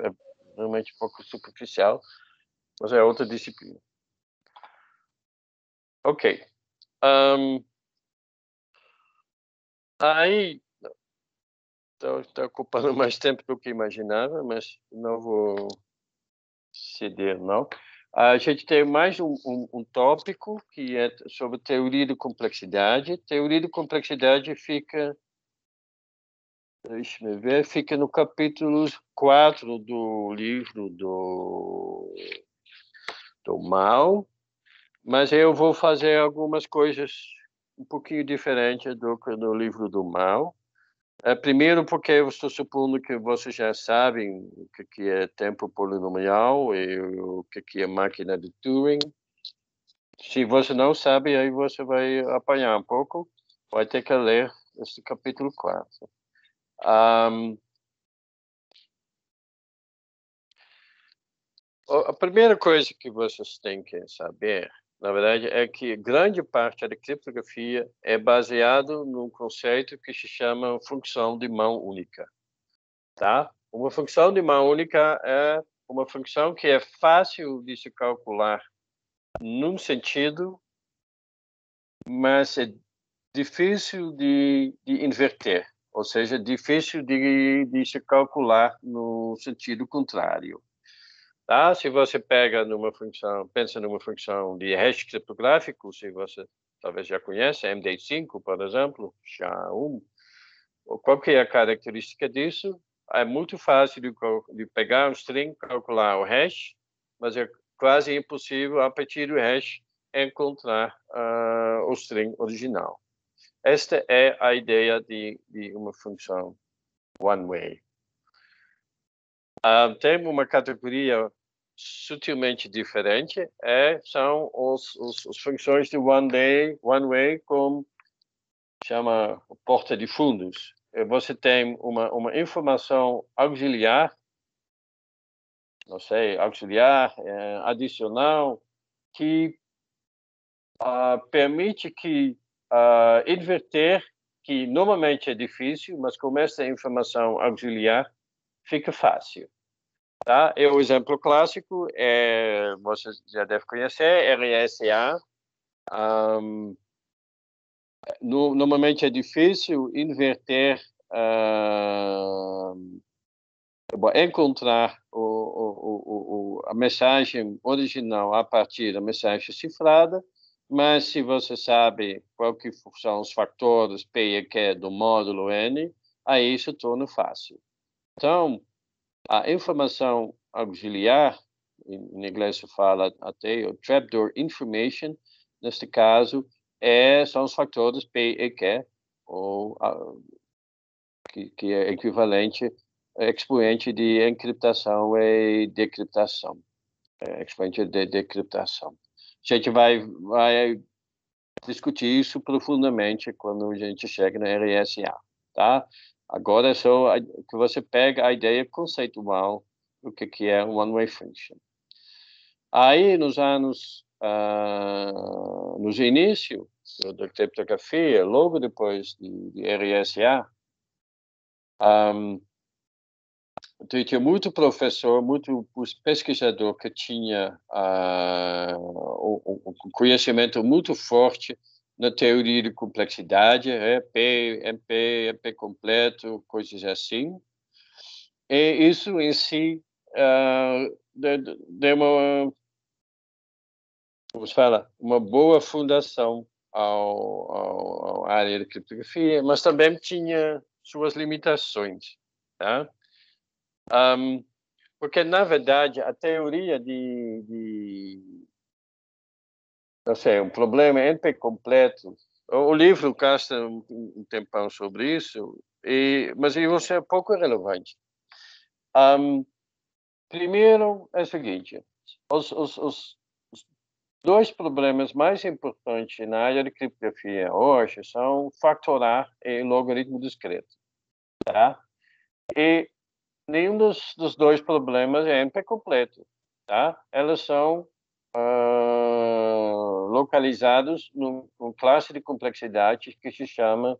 realmente um pouco superficial, mas é outra disciplina. Ok. Aí, estou ocupando mais tempo do que imaginava, mas não vou ceder, não. A gente tem mais um tópico que é sobre teoria de complexidade. Teoria de complexidade fica, deixa-me ver, fica no capítulo 4 do livro do Mal, mas eu vou fazer algumas coisas um pouquinho diferentes do que no livro do Mal. Primeiro porque eu estou supondo que vocês já sabem o que é tempo polinomial e o que é máquina de Turing. Se você não sabe, aí você vai apanhar um pouco. Vai ter que ler esse capítulo 4. A primeira coisa que vocês têm que saber, na verdade, é que grande parte da criptografia é baseado num conceito que se chama função de mão única. Tá? Uma função de mão única é uma função que é fácil de se calcular num sentido, mas é difícil de inverter, ou seja, difícil de se calcular no sentido contrário. Tá? Se você pensa numa função de hash criptográfico, se você talvez já conhece, MD5, por exemplo, SHA-1, qual que é a característica disso? É muito fácil de pegar um string, calcular o hash, mas é quase impossível, a partir do hash, encontrar o string original. Esta é a ideia de uma função one-way. Tem uma categoria sutilmente diferente, são as funções de one way, como chama porta de fundos. Você tem uma informação auxiliar, não sei, auxiliar, adicional, que permite que inverter, que normalmente é difícil, mas com essa informação auxiliar fica fácil. Tá? O exemplo clássico você já deve conhecer, RSA. Normalmente é difícil inverter, encontrar a mensagem original a partir da mensagem cifrada, mas se você sabe qual que são os fatores P e Q do módulo N, aí isso torna fácil. Então, a informação auxiliar, em inglês se fala até o trapdoor information, neste caso, são os fatores P e Q, que é equivalente expoente de encriptação e decriptação. Expoente de decriptação. A gente vai discutir isso profundamente quando a gente chega na RSA, tá? Agora é só que você pega a ideia conceitual do que é um one-way function. Aí, nos inícios da criptografia, logo depois de RSA, tinha muito professor, muito pesquisador que tinha um conhecimento muito forte na teoria de complexidade, P, MP completo, coisas assim. E isso em si deu uma boa fundação à área de criptografia, mas também tinha suas limitações, tá? Porque, na verdade, a teoria não sei, um problema NP completo, o livro gasta um tempão sobre isso, mas isso é pouco relevante. Primeiro é o seguinte, os dois problemas mais importantes na área de criptografia hoje são factorar e logaritmo discreto, tá? E nenhum dos dois problemas é NP completo, tá? Elas são localizados num classe de complexidade que se chama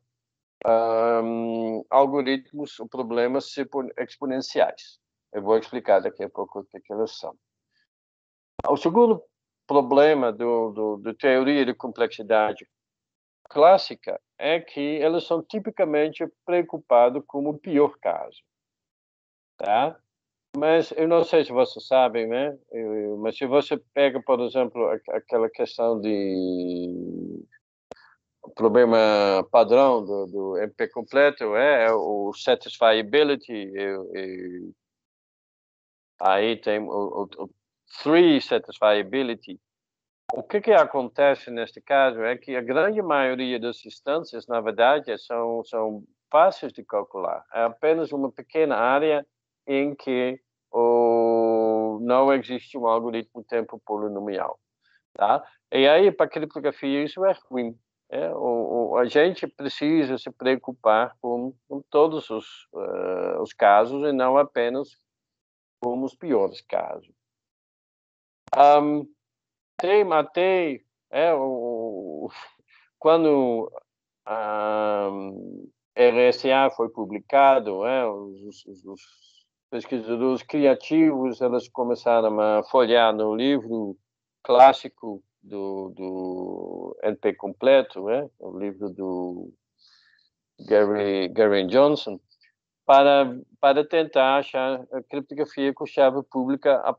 algoritmos ou problemas exponenciais. Eu vou explicar daqui a pouco o que elas são. O segundo problema da teoria de complexidade clássica é que elas são tipicamente preocupadas com o pior caso, tá? Mas eu não sei se vocês sabem, né? Mas se você pega, por exemplo, aquela questão de problema padrão do MP completo, é o satisfiability, aí tem o free satisfiability. O que acontece neste caso é que a grande maioria das instâncias, na verdade, são fáceis de calcular. É apenas uma pequena área em que não existe um algoritmo tempo polinomial, tá? E aí, para a criptografia, isso é ruim. A gente precisa se preocupar com todos os casos e não apenas com os piores casos. Matei, quando RSA foi publicado, os pesquisadores criativos eles começaram a folhear no livro clássico do NP completo, o livro do Gary Johnson, para tentar achar a criptografia com chave pública a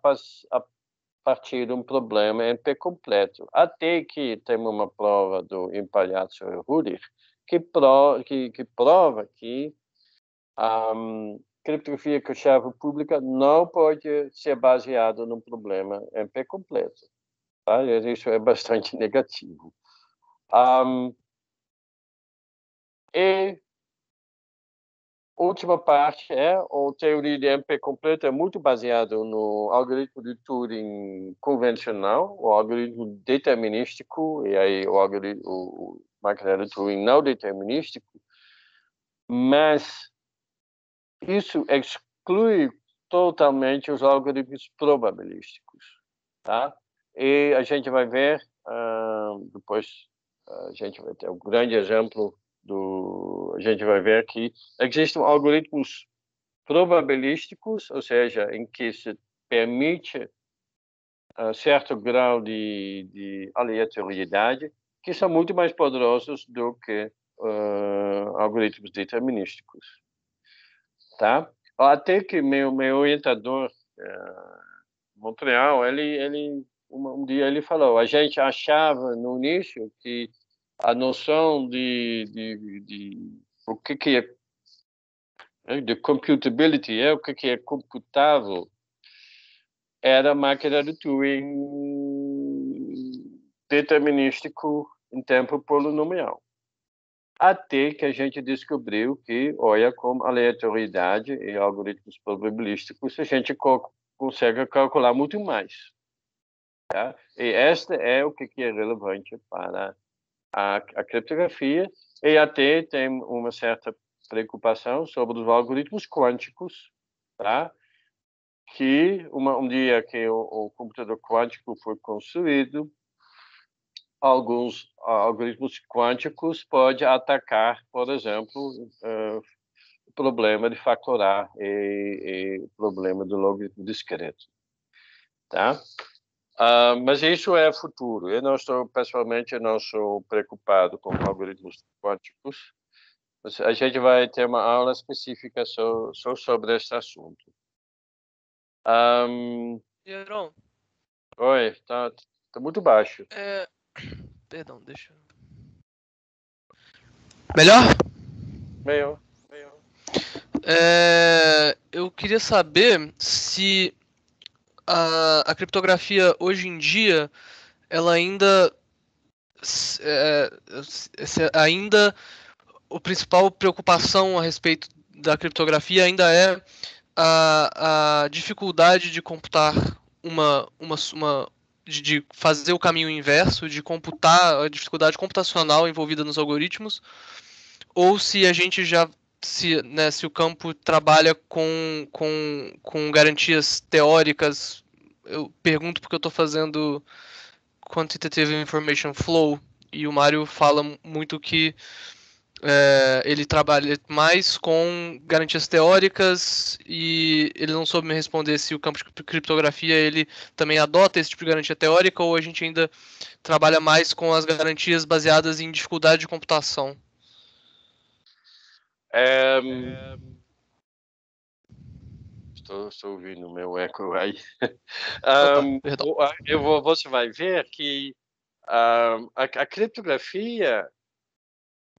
partir de um problema NP completo. Até que tem uma prova do Impagliazzo e Rudig que prova que criptografia com chave pública não pode ser baseada num problema NP completo. Tá? Isso é bastante negativo. E última parte a teoria de MP completa é muito baseado no algoritmo de Turing convencional, o algoritmo determinístico, e aí o máquina de Turing não determinístico, mas isso exclui totalmente os algoritmos probabilísticos, tá? E a gente vai ver, depois a gente vai ter um grande exemplo a gente vai ver que existem algoritmos probabilísticos, ou seja, em que se permite certo grau de aleatoriedade, que são muito mais poderosos do que algoritmos determinísticos, tá? Até que meu orientador Montreal, um dia ele falou, a gente achava no início que a noção de o que é de computability, o que é computável, era a máquina de Turing determinístico em tempo polinomial. Até que a gente descobriu que, olha, com aleatoriedade e algoritmos probabilísticos, a gente consegue calcular muito mais. Tá? E este é o que é relevante para a criptografia, e até tem uma certa preocupação sobre os algoritmos quânticos, tá? Que um dia que o computador quântico foi construído, alguns algoritmos quânticos podem atacar, por exemplo, o problema de factorar e o problema do logaritmo discreto, tá? Mas isso é futuro. Eu não estou, pessoalmente, não sou preocupado com algoritmos quânticos. Mas a gente vai ter uma aula específica só sobre esse assunto. Gerão, Oi, tá muito baixo. perdão, deixa eu... Melhor? Meio. Eu queria saber se a criptografia hoje em dia ela ainda se ainda a principal preocupação a respeito da criptografia ainda é a dificuldade de computar de fazer o caminho inverso, de computar a dificuldade computacional envolvida nos algoritmos, ou se a gente já se o campo trabalha com garantias teóricas. Eu pergunto porque eu estou fazendo Quantitative Information Flow e o Mário fala muito que ele trabalha mais com garantias teóricas e ele não soube me responder se o campo de criptografia ele também adota esse tipo de garantia teórica ou a gente ainda trabalha mais com as garantias baseadas em dificuldade de computação. Estou ouvindo o meu eco aí. Perdão. Você vai ver que a criptografia,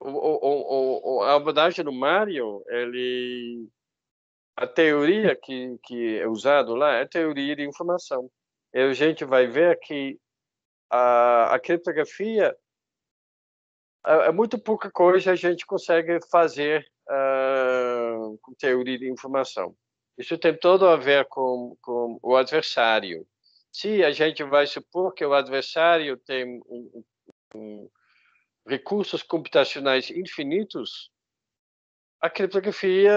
a abordagem do Mário, a teoria que é usada lá é a teoria de informação. E a gente vai ver que a criptografia é muito pouca coisa a gente consegue fazer com teoria de informação. Isso tem todo a ver com o adversário. Se a gente vai supor que o adversário tem recursos computacionais infinitos, a criptografia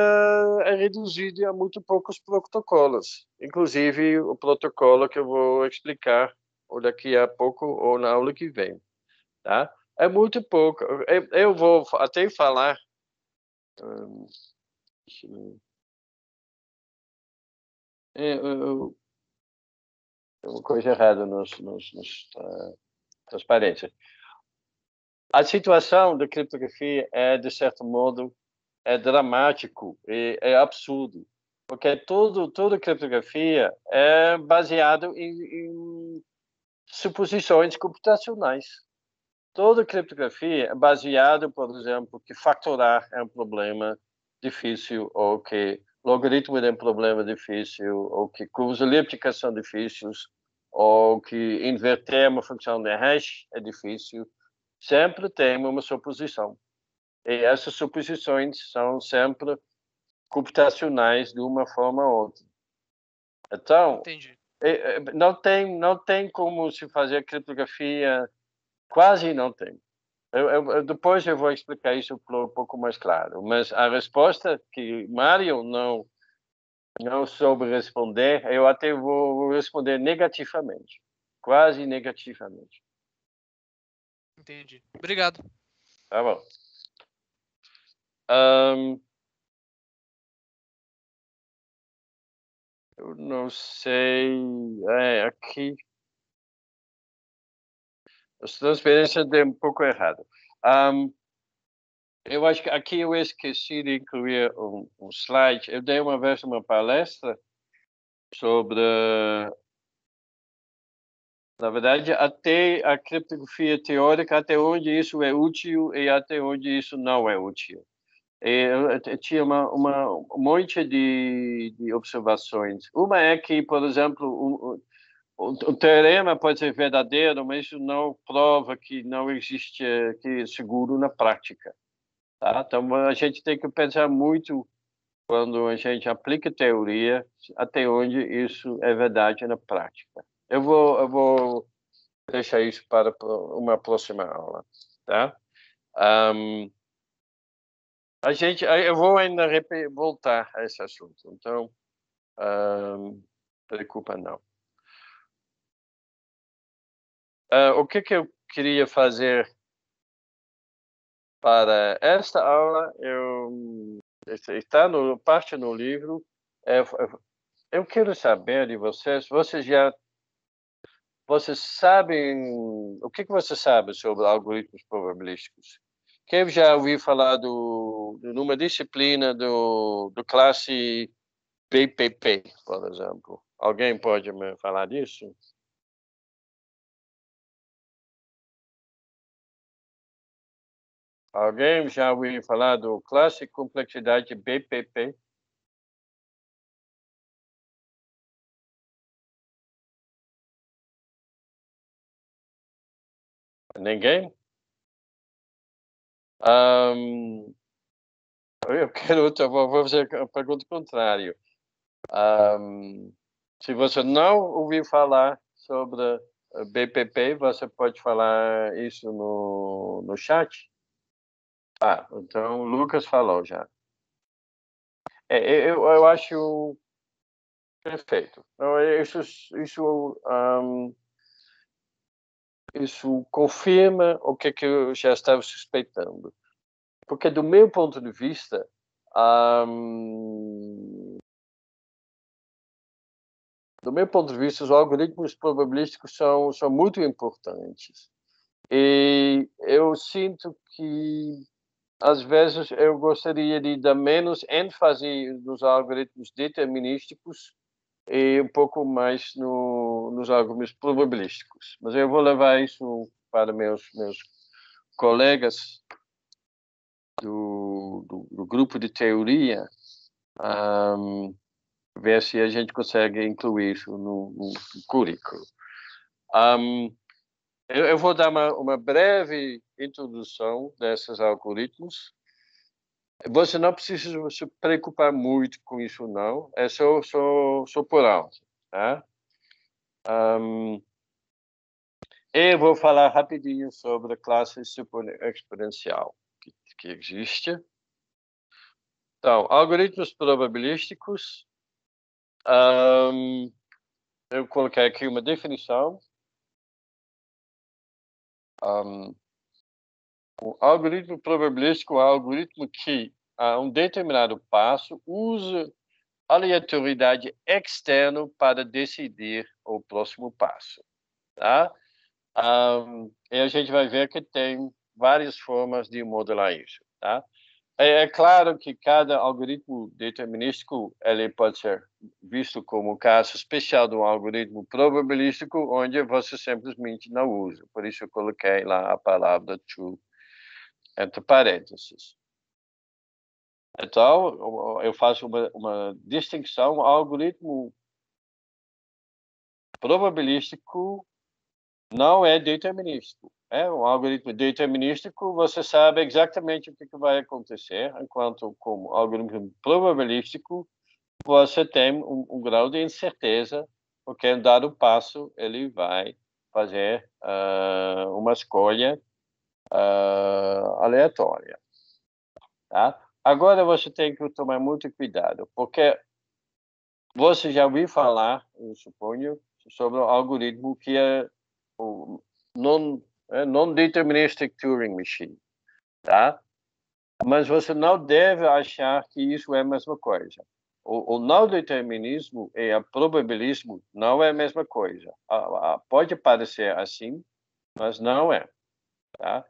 é reduzida a muito poucos protocolos, inclusive o protocolo que eu vou explicar ou daqui a pouco ou na aula que vem, tá? É muito pouco. Eu vou até falar. Tem uma coisa errada nos transparências. A situação da criptografia é, de certo modo, dramático e é absurdo, porque toda criptografia é baseado em suposições computacionais. Toda criptografia é baseada, por exemplo, que factorar é um problema difícil, ou que logaritmo é um problema difícil, ou que curvas elípticas são difíceis, ou que inverter uma função de hash é difícil. Sempre tem uma suposição. E essas suposições são sempre computacionais de uma forma ou outra. Então, Entendi. não tem como se fazer criptografia, quase não tem. Depois eu vou explicar isso um pouco mais claro, mas a resposta que Mário não soube responder, eu até vou responder negativamente, quase negativamente. Entendi. Obrigado. Tá bom. Eu não sei. Aqui. A transferência deu um pouco errado. Eu acho que aqui eu esqueci de incluir um slide. Eu dei uma vez uma palestra sobre, na verdade, até a criptografia teórica, até onde isso é útil e até onde isso não é útil. Eu tinha um monte de observações. Uma é que, por exemplo, o teorema pode ser verdadeiro, mas isso não prova que não existe que é seguro na prática. Tá? Então, a gente tem que pensar muito quando a gente aplica teoria, até onde isso é verdade na prática. Eu vou deixar isso para uma próxima aula. Tá? Eu vou ainda voltar a esse assunto, então, preocupa não. O que eu queria fazer para esta aula, está parte no livro. Eu quero saber de vocês, vocês sabem, o que você sabe sobre algoritmos probabilísticos? Quem já ouviu falar numa disciplina do classe BPP, por exemplo? Alguém pode me falar disso? Alguém já ouviu falar do classe complexidade BPP? Ninguém? Eu vou fazer a pergunta contrária. Se você não ouviu falar sobre BPP, você pode falar isso no chat? Então o Lucas falou já. Eu acho perfeito. Então, isso confirma o que eu já estava suspeitando. Porque do meu ponto de vista, os algoritmos probabilísticos são muito importantes. E eu sinto que, às vezes, eu gostaria de dar menos ênfase nos algoritmos determinísticos e um pouco mais nos algoritmos probabilísticos. Mas eu vou levar isso para meus colegas do grupo de teoria, ver se a gente consegue incluir isso no currículo. Eu vou dar uma breve introdução desses algoritmos. Você não precisa se preocupar muito com isso, não. É só por alto, tá? Eu vou falar rapidinho sobre a classe exponencial que existe. Então, algoritmos probabilísticos. Eu coloquei aqui uma definição. O algoritmo probabilístico é um algoritmo que, a um determinado passo, usa aleatoriedade externa para decidir o próximo passo. Tá? E a gente vai ver que tem várias formas de modelar isso. Tá? É claro que cada algoritmo determinístico ele pode ser visto como um caso especial de um algoritmo probabilístico, onde você simplesmente não usa. Por isso eu coloquei lá a palavra true entre parênteses. Então, eu faço uma distinção. O algoritmo probabilístico não é determinístico. Um algoritmo determinístico, você sabe exatamente o que vai acontecer, enquanto com o algoritmo probabilístico, você tem um grau de incerteza, porque em dado passo ele vai fazer uma escolha aleatória. Tá? Agora você tem que tomar muito cuidado, porque você já ouviu falar, eu suponho, sobre o algoritmo que é o non-deterministic Turing Machine, tá? Mas você não deve achar que isso é a mesma coisa. O não determinismo e o probabilismo não é a mesma coisa. Pode parecer assim, mas não é. Tá?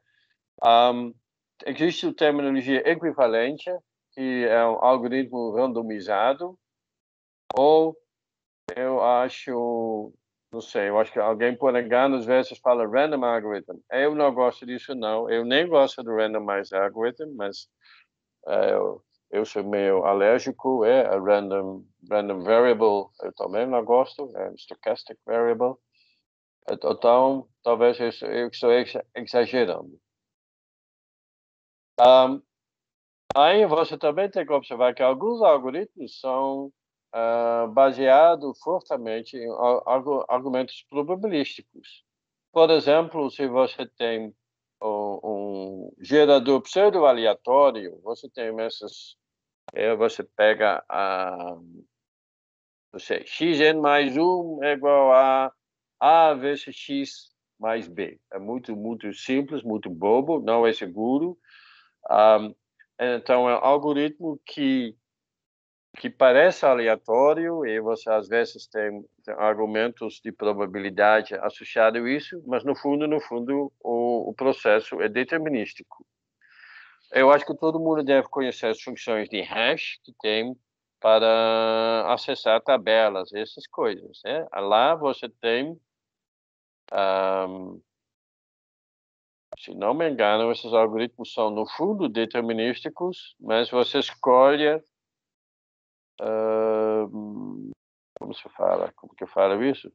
Existe a terminologia equivalente, que é um algoritmo randomizado, ou eu acho, não sei, eu acho que alguém por engano às vezes fala random algorithm. Eu não gosto disso, não. Eu nem gosto do randomized algorithm, mas eu sou meio alérgico a random variable. Eu também não gosto, stochastic variable. Então, talvez eu estou exagerando. Aí você também tem que observar que alguns algoritmos são baseados fortemente em argumentos probabilísticos. Por exemplo, se você tem um gerador pseudo-aleatório, você tem essas... você pega você, xn mais 1 é igual a vezes x mais b. É muito, muito simples, muito bobo, não é seguro. Então, é um algoritmo que parece aleatório e você, às vezes, tem argumentos de probabilidade associados a isso, mas, no fundo, o processo é determinístico. Eu acho que todo mundo deve conhecer as funções de hash que tem para acessar tabelas, essas coisas, né? Lá você tem, se não me engano, esses algoritmos são, no fundo, determinísticos, mas você escolhe, como se fala? Como que eu falo isso?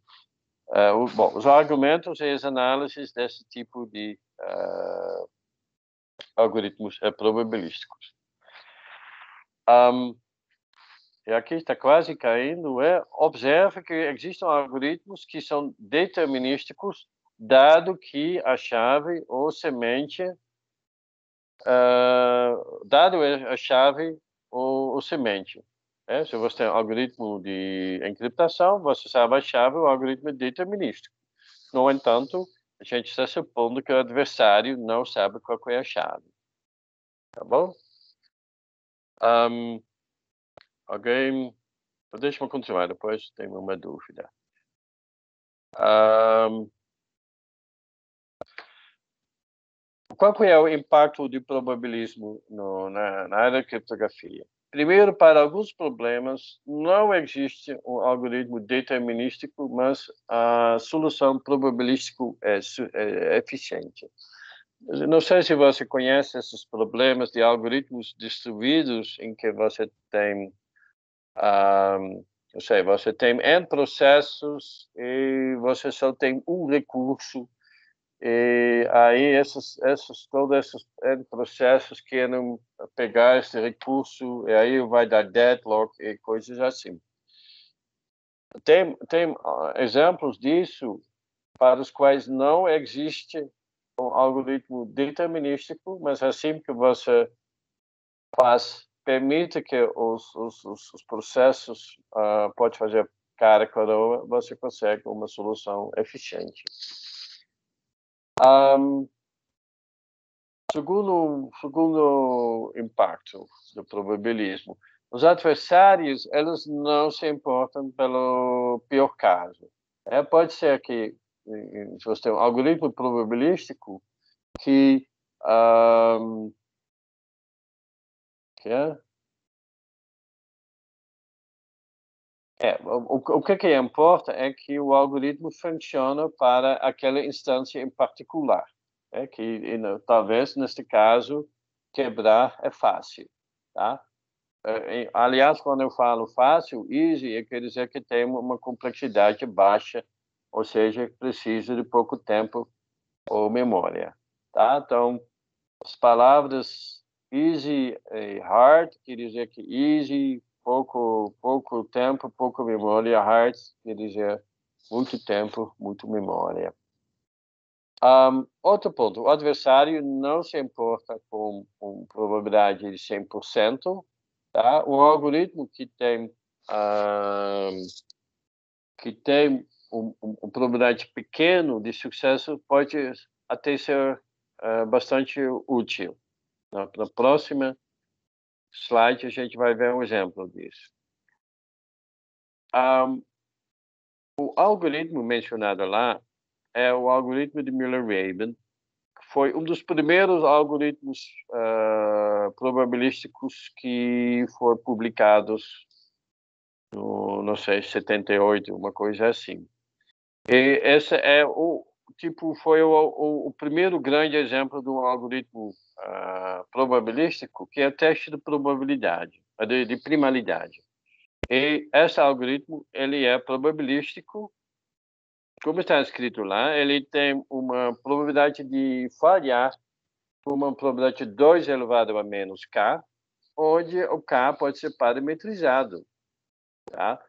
Bom, os argumentos e as análises desse tipo de algoritmos probabilísticos. E aqui está quase caindo. Observe que existem algoritmos que são determinísticos, dado que a chave ou semente, dado a chave ou semente. Se você tem um algoritmo de encriptação, você sabe a chave, o algoritmo é determinístico. No entanto, a gente está supondo que o adversário não sabe qual é a chave. Tá bom? Alguém... Deixa eu continuar, depois tenho uma dúvida. Qual é o impacto do probabilismo na área de criptografia? Primeiro, para alguns problemas, não existe um algoritmo determinístico, mas a solução probabilística é eficiente. Não sei se você conhece esses problemas de algoritmos distribuídos, em que você tem, você tem N processos e você só tem um recurso. E aí todos esses processos querem pegar esse recurso e aí vai dar deadlock e coisas assim. Tem exemplos disso para os quais não existe um algoritmo determinístico, mas assim que você permite que os processos pode fazer cara coroa, você consegue uma solução eficiente. Segundo impacto do probabilismo, os adversários, eles não se importam pelo pior caso. Pode ser que, se você tem um algoritmo probabilístico que o que importa é que o algoritmo funciona para aquela instância em particular. Talvez, neste caso, quebrar é fácil. Tá? Aliás, quando eu falo fácil, easy, quer dizer que tem uma complexidade baixa, ou seja, precisa de pouco tempo ou memória. Tá? Então, as palavras easy e hard, quer dizer que easy, pouco tempo, pouca memória, hard, quer dizer muito tempo, muito memória. Outro ponto, o adversário não se importa com probabilidade de 100%, tá? Um algoritmo que tem probabilidade pequeno de sucesso pode até ser bastante útil. Na próxima slide a gente vai ver um exemplo disso. O algoritmo mencionado lá é o algoritmo de Miller-Rabin, que foi um dos primeiros algoritmos probabilísticos que foram publicados no, não sei, 78, uma coisa assim. E esse é foi o primeiro grande exemplo de um algoritmo probabilístico, que é o teste de probabilidade, de primalidade. E esse algoritmo, ele é probabilístico, como está escrito lá, ele tem uma probabilidade de falhar por uma probabilidade de 2 elevado a menos k, onde o k pode ser parametrizado, tá?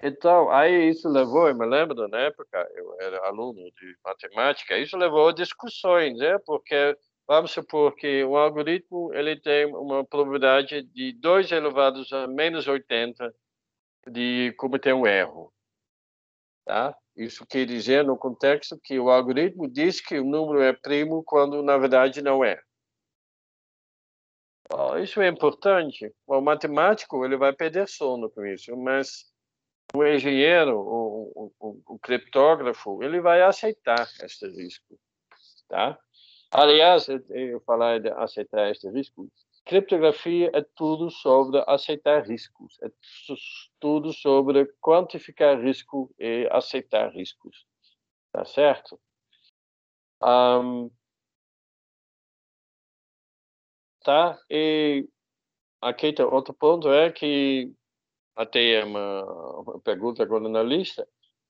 Então, aí isso levou, eu me lembro, na época, eu era aluno de matemática, isso levou a discussões, né? Porque, vamos supor que o algoritmo, ele tem uma probabilidade de 2 elevados a menos 80 de cometer um erro, tá? Isso quer dizer, no contexto, que o algoritmo diz que o número é primo quando, na verdade, não é. Isso é importante. O matemático, ele vai perder sono com isso, mas o engenheiro, o criptógrafo, ele vai aceitar este risco, tá? Aliás, eu falar de aceitar este risco, criptografia é tudo sobre aceitar riscos, é tudo sobre quantificar risco e aceitar riscos, tá certo? Tá? E aqui tem outro ponto, é que até uma pergunta agora na lista,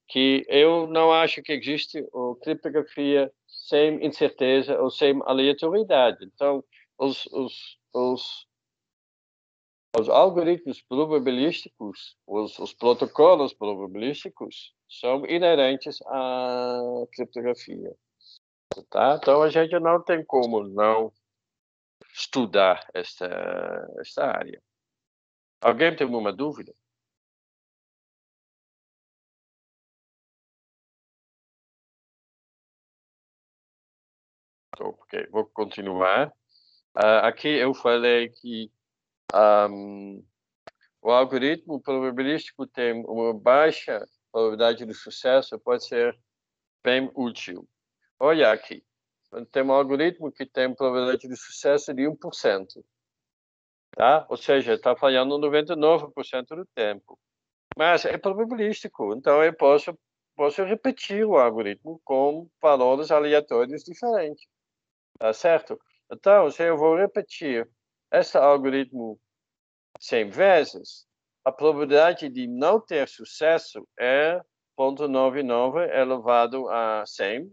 que eu não acho que existe criptografia sem incerteza ou sem aleatoriedade. Então, os algoritmos probabilísticos, os protocolos probabilísticos, são inerentes à criptografia. Tá? Então, a gente não tem como não estudar esta área. Alguém tem alguma dúvida? Ok, vou continuar. Aqui eu falei que o algoritmo probabilístico tem uma baixa probabilidade de sucesso, pode ser bem útil. Olha aqui, tem um algoritmo que tem probabilidade de sucesso de 1%, tá? Ou seja, está falhando 99% do tempo. Mas é probabilístico, então eu posso repetir o algoritmo com valores aleatórios diferentes, tá certo? Então, se eu vou repetir esse algoritmo 100 vezes, a probabilidade de não ter sucesso é 0,99 elevado a 100,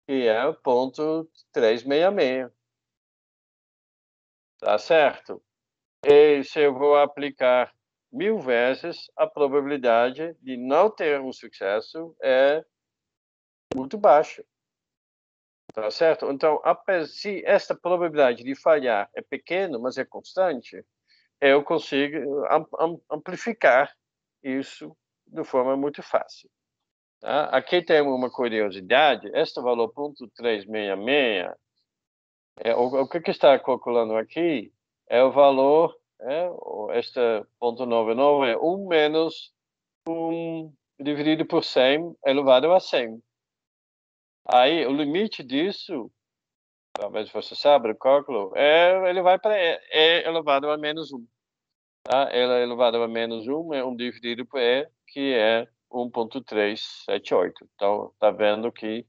que é 0,366. Tá certo? E se eu vou aplicar 1000 vezes, a probabilidade de não ter um sucesso é muito baixa. Tá certo? Então, se esta probabilidade de falhar é pequena, mas é constante, eu consigo amplificar isso de forma muito fácil. Tá? Aqui tem uma curiosidade, este valor 0,366, o que está calculando aqui é o valor, este 0,99 é 1 menos 1 dividido por 100 elevado a 100. Aí, o limite disso, talvez você saiba o cálculo, ele vai para E elevado a menos 1. Tá? E elevado a menos 1 é 1 dividido por E, que é 1,378. Então, está vendo que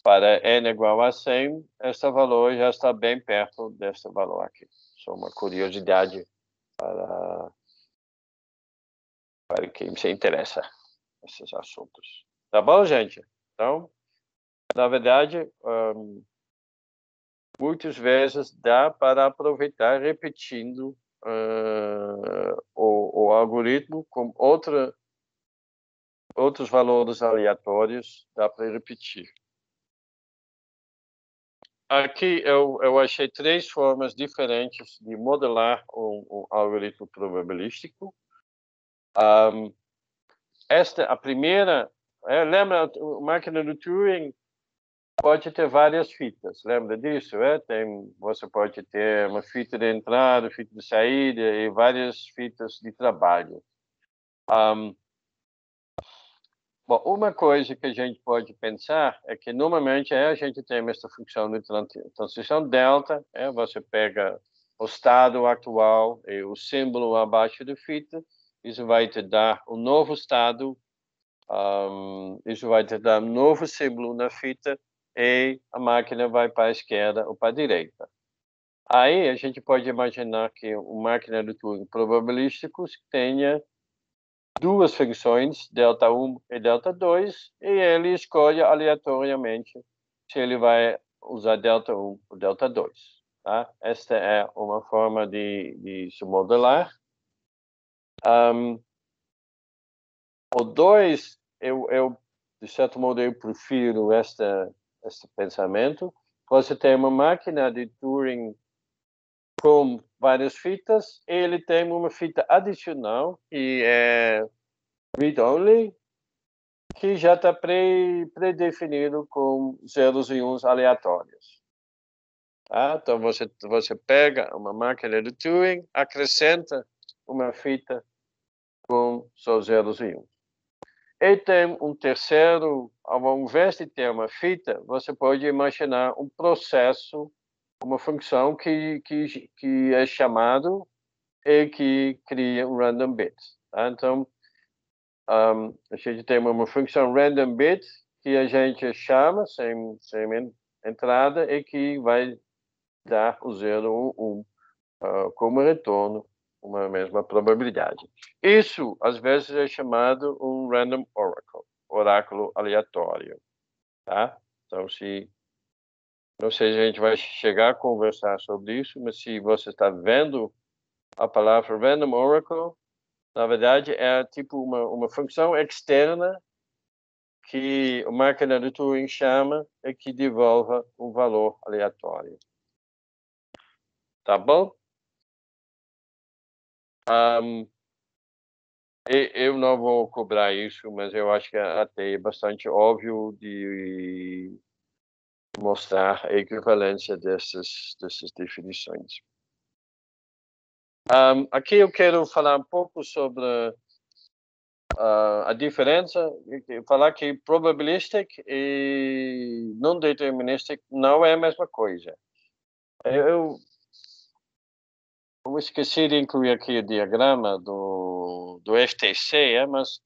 para n igual a 100, esse valor já está bem perto desse valor aqui. Só uma curiosidade para quem se interessa nesses assuntos. Tá bom, gente? Então, na verdade, muitas vezes dá para aproveitar repetindo o algoritmo com outros valores aleatórios, dá para repetir. Aqui eu achei 3 formas diferentes de modelar um algoritmo probabilístico. A primeira, lembra, a máquina do Turing pode ter várias fitas, lembra disso? Você pode ter uma fita de entrada, fita de saída e várias fitas de trabalho. Bom, uma coisa que a gente pode pensar é que normalmente a gente tem essa função de transição delta, você pega o estado atual e o símbolo abaixo da fita, isso vai te dar um novo estado, isso vai te dar um novo símbolo na fita e a máquina vai para a esquerda ou para a direita. Aí a gente pode imaginar que uma máquina de Turing probabilístico tenha 2 funções, delta1 e delta2, e ele escolhe aleatoriamente se ele vai usar delta1 ou delta2. Tá? Esta é uma forma de se modelar. O 2, de certo modo, eu prefiro este pensamento. Você tem uma máquina de Turing com várias fitas, e ele tem uma fita adicional, que é read-only, que já está predefinido com zeros e uns aleatórios. Tá? Então, você pega uma máquina de Turing, acrescenta uma fita com só zeros e uns. E tem um terceiro, ao invés de ter uma fita, você pode imaginar um processo, uma função que é chamado e que cria um random bit. Tá? Então, a gente tem uma função random bit que a gente chama sem entrada e que vai dar o 0 ou 1 como retorno, uma mesma probabilidade. Isso, às vezes, é chamado um random oracle, oráculo aleatório. Tá? Então, não sei se a gente vai chegar a conversar sobre isso, mas se você está vendo a palavra random oracle, na verdade, é tipo uma função externa que a máquina de Turing chama e que devolve um valor aleatório. Tá bom? Eu não vou cobrar isso, mas eu acho que até é bastante óbvio de mostrar a equivalência dessas definições. Aqui eu quero falar um pouco sobre a diferença, falar que probabilistic e non-deterministic não é a mesma coisa. Eu esqueci de incluir aqui o diagrama do FTC, mas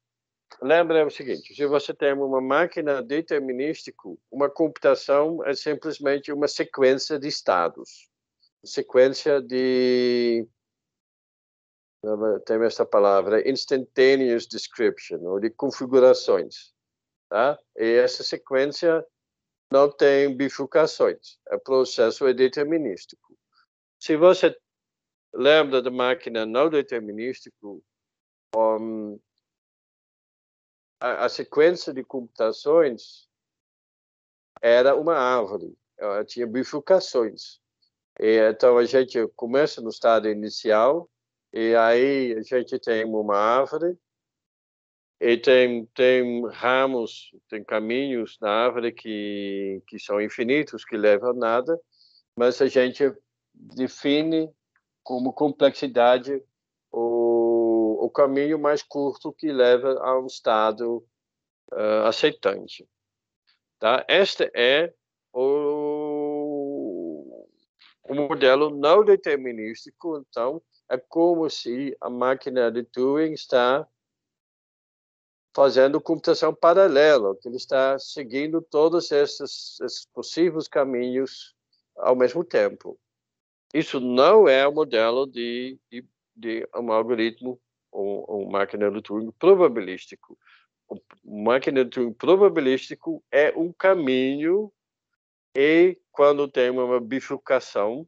lembra o seguinte, se você tem uma máquina determinística, uma computação é simplesmente uma sequência de estados, sequência de... tem essa palavra, instantaneous description, ou de configurações. Tá? E essa sequência não tem bifurcações, o processo é determinístico. Se você lembra da máquina não determinística, a sequência de computações era uma árvore, ela tinha bifurcações. E, então, a gente começa no estado inicial, e aí a gente tem uma árvore, e tem ramos, tem caminhos na árvore que são infinitos, que levam a nada, mas a gente define como complexidade o caminho mais curto que leva a um estado aceitante. Tá? Este é o modelo não determinístico, então é como se a máquina de Turing está fazendo computação paralela, que ele está seguindo todos esses possíveis caminhos ao mesmo tempo. Isso não é o modelo de um algoritmo ou máquina de Turing probabilístico. O máquina de tuning probabilístico é um caminho, e quando tem uma bifurcação,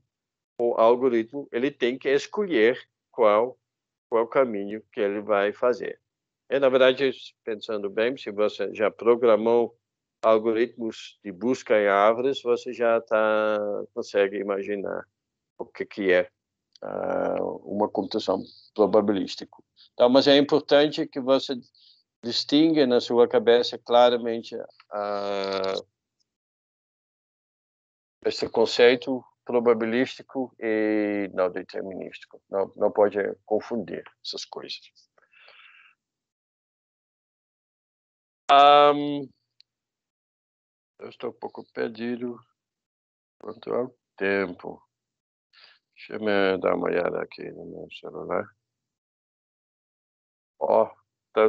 o algoritmo ele tem que escolher qual caminho que ele vai fazer. E, na verdade, pensando bem, se você já programou algoritmos de busca em árvores, você já consegue imaginar o que é uma computação probabilística. Então, mas é importante que você distinga na sua cabeça claramente esse conceito probabilístico e não determinístico. Não pode confundir essas coisas. Eu estou um pouco perdido quanto ao tempo. Deixa eu dar uma olhada aqui no meu celular. Tá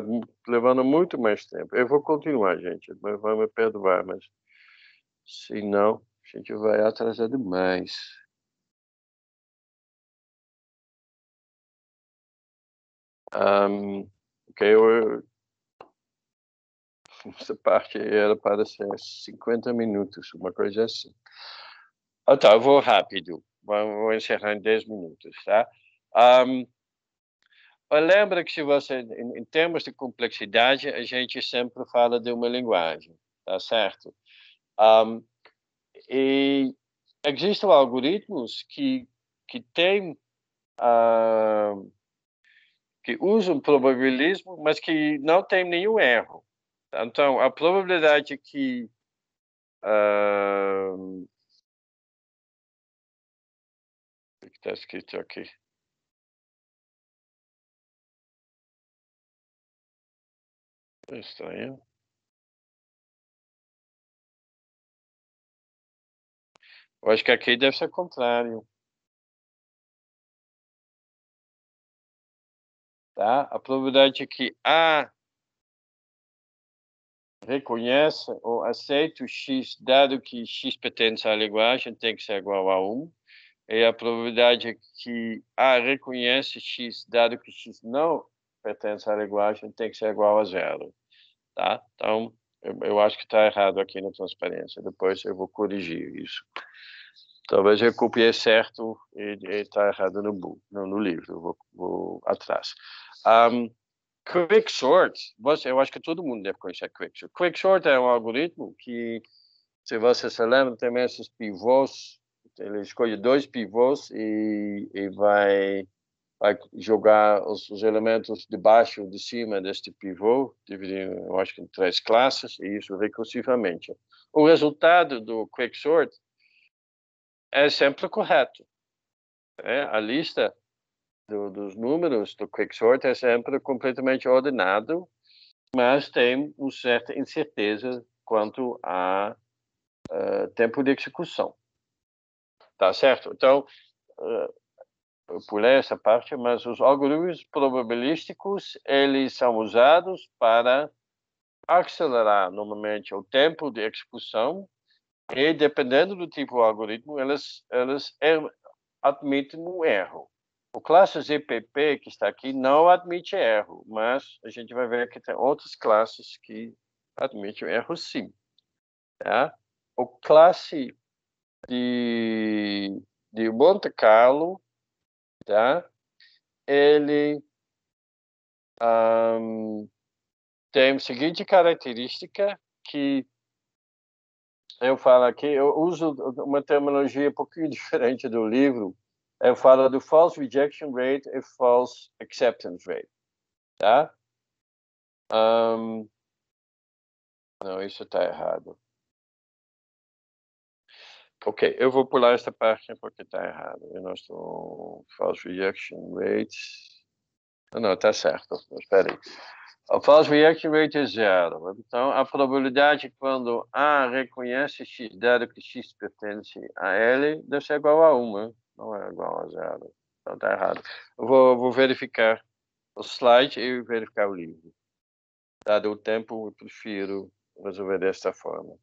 levando muito mais tempo. Eu vou continuar, gente. Vai me perdoar, mas se não, a gente vai atrasar demais. Ok, essa parte era para ser 50 minutos, uma coisa assim. Tá, eu vou rápido. Vou encerrar em 10 minutos, tá? Lembra que se você, em termos de complexidade, a gente sempre fala de uma linguagem, tá certo? E existem algoritmos que têm que usam probabilismo, mas que não tem nenhum erro. Então, a probabilidade que o que está escrito aqui? É estranho. Eu acho que aqui deve ser o contrário. Tá? A probabilidade que A reconhece ou aceita o X, dado que X pertence à linguagem, tem que ser igual a 1. E a probabilidade que A reconhece X, dado que X não pertence à linguagem, tem que ser igual a 0. Tá? Então, eu acho que está errado aqui na transparência. Depois eu vou corrigir isso. Talvez eu copiei certo e está errado no livro. Eu vou atrás. Quicksort, eu acho que todo mundo deve conhecer Quicksort. Quicksort é um algoritmo que, se você se lembra, tem esses pivôs. Ele escolhe 2 pivôs e vai jogar os elementos de baixo e de cima deste pivô, dividindo, eu acho que em 3 classes, e isso recursivamente. O resultado do Quicksort é sempre correto. A lista dos números do Quicksort é sempre completamente ordenado, mas tem uma certa incerteza quanto a tempo de execução. Tá certo? Então, eu pulei essa parte, mas os algoritmos probabilísticos, eles são usados para acelerar, normalmente, o tempo de execução, e, dependendo do tipo de algoritmo, eles admitem um erro. O classe ZPP, que está aqui, não admite erro, mas a gente vai ver que tem outras classes que admitem erro, sim. Tá? O classe de Monte Carlo, tá? Ele tem a seguinte característica, que eu falo aqui, eu uso uma terminologia um pouquinho diferente do livro. Eu falo do false rejection rate e false acceptance rate, tá? Não, isso está errado. Ok, eu vou pular essa parte porque está errado. Eu não estou false rejection rate. Não, está certo. Espera aí. A false rejection rate é 0. Então, a probabilidade quando A reconhece X, dado que X pertence a L, deve ser igual a 1. Não é igual a 0. Então, está errado. Eu vou verificar o slide e verificar o livro. Dado o tempo, eu prefiro resolver desta forma.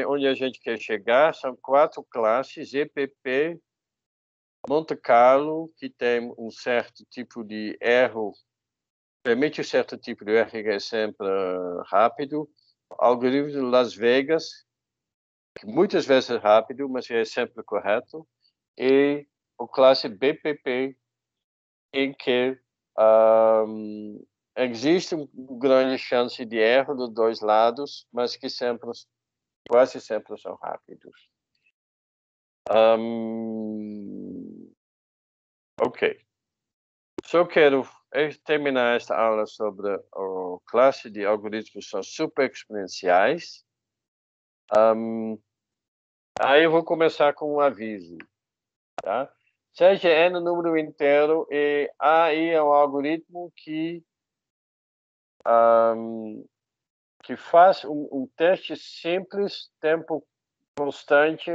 Onde a gente quer chegar são 4 classes, EPP, Monte Carlo, que tem um certo tipo de erro, permite um certo tipo de erro que é sempre rápido. O algoritmo de Las Vegas, que muitas vezes é rápido, mas é sempre correto. E o classe BPP, em que existe uma grande chance de erro dos dois lados, mas que quase sempre são rápidos. Ok. Só quero terminar esta aula sobre a classe de algoritmos que são super exponenciais. Aí eu vou começar com um aviso, tá? Seja n número inteiro e aí é um algoritmo que faz um teste simples, tempo constante,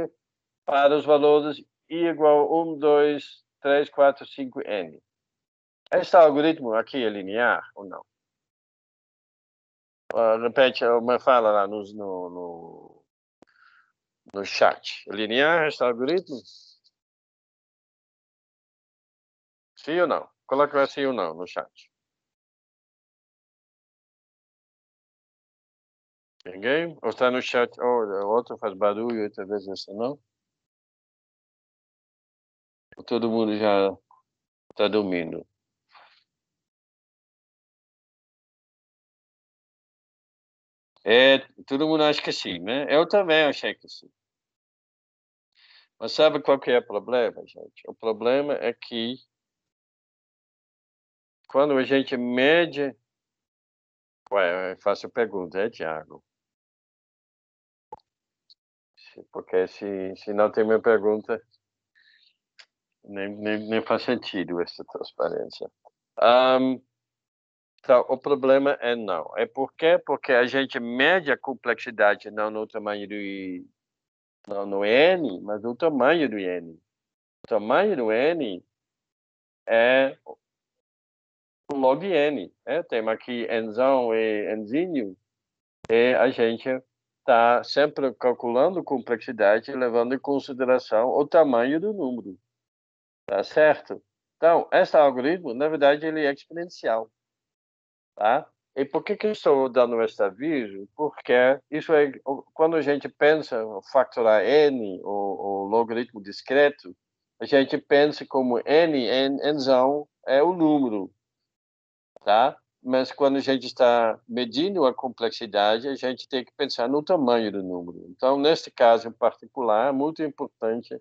para os valores i igual a 1, 2, 3, 4, 5, n. Este algoritmo aqui é linear ou não? Repete, uma fala lá no chat. Linear este algoritmo? Sim ou não? Coloca sim ou não no chat. Ninguém? Ou está no chat? O outro faz barulho, outra vez essa não? Todo mundo já está dormindo. Todo mundo acha que sim, né? Eu também achei que sim. Mas sabe qual que é o problema, gente? O problema é que quando a gente mede... Ué, eu faço pergunta, Thiago? Porque se não tem minha pergunta, nem faz sentido essa transparência. Então, o problema é não. É por quê? Porque a gente mede a complexidade não no tamanho não no n, mas no tamanho do n. O tamanho do n é o log n. Temos aqui nzão e nzinho, e a gente está sempre calculando complexidade, levando em consideração o tamanho do número. Tá certo? Então, esse algoritmo, na verdade, ele é exponencial. Tá? E por que eu estou dando esse aviso? Porque isso é, quando a gente pensa em factorar n, o logaritmo discreto, a gente pensa como nzão é o número, tá? Mas quando a gente está medindo a complexidade, a gente tem que pensar no tamanho do número. Então, neste caso em particular, é muito importante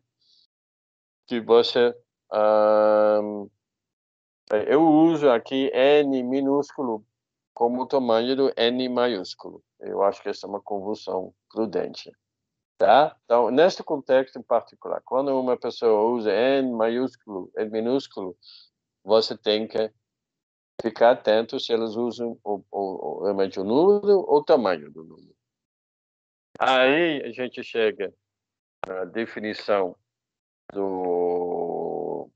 que você... eu uso aqui n minúsculo como o tamanho do n maiúsculo. Eu acho que essa é uma convolução prudente. Tá? Então, neste contexto em particular, quando uma pessoa usa n maiúsculo, n minúsculo, você tem que ficar atento se elas usam realmente o número ou o tamanho do número. Aí a gente chega na definição do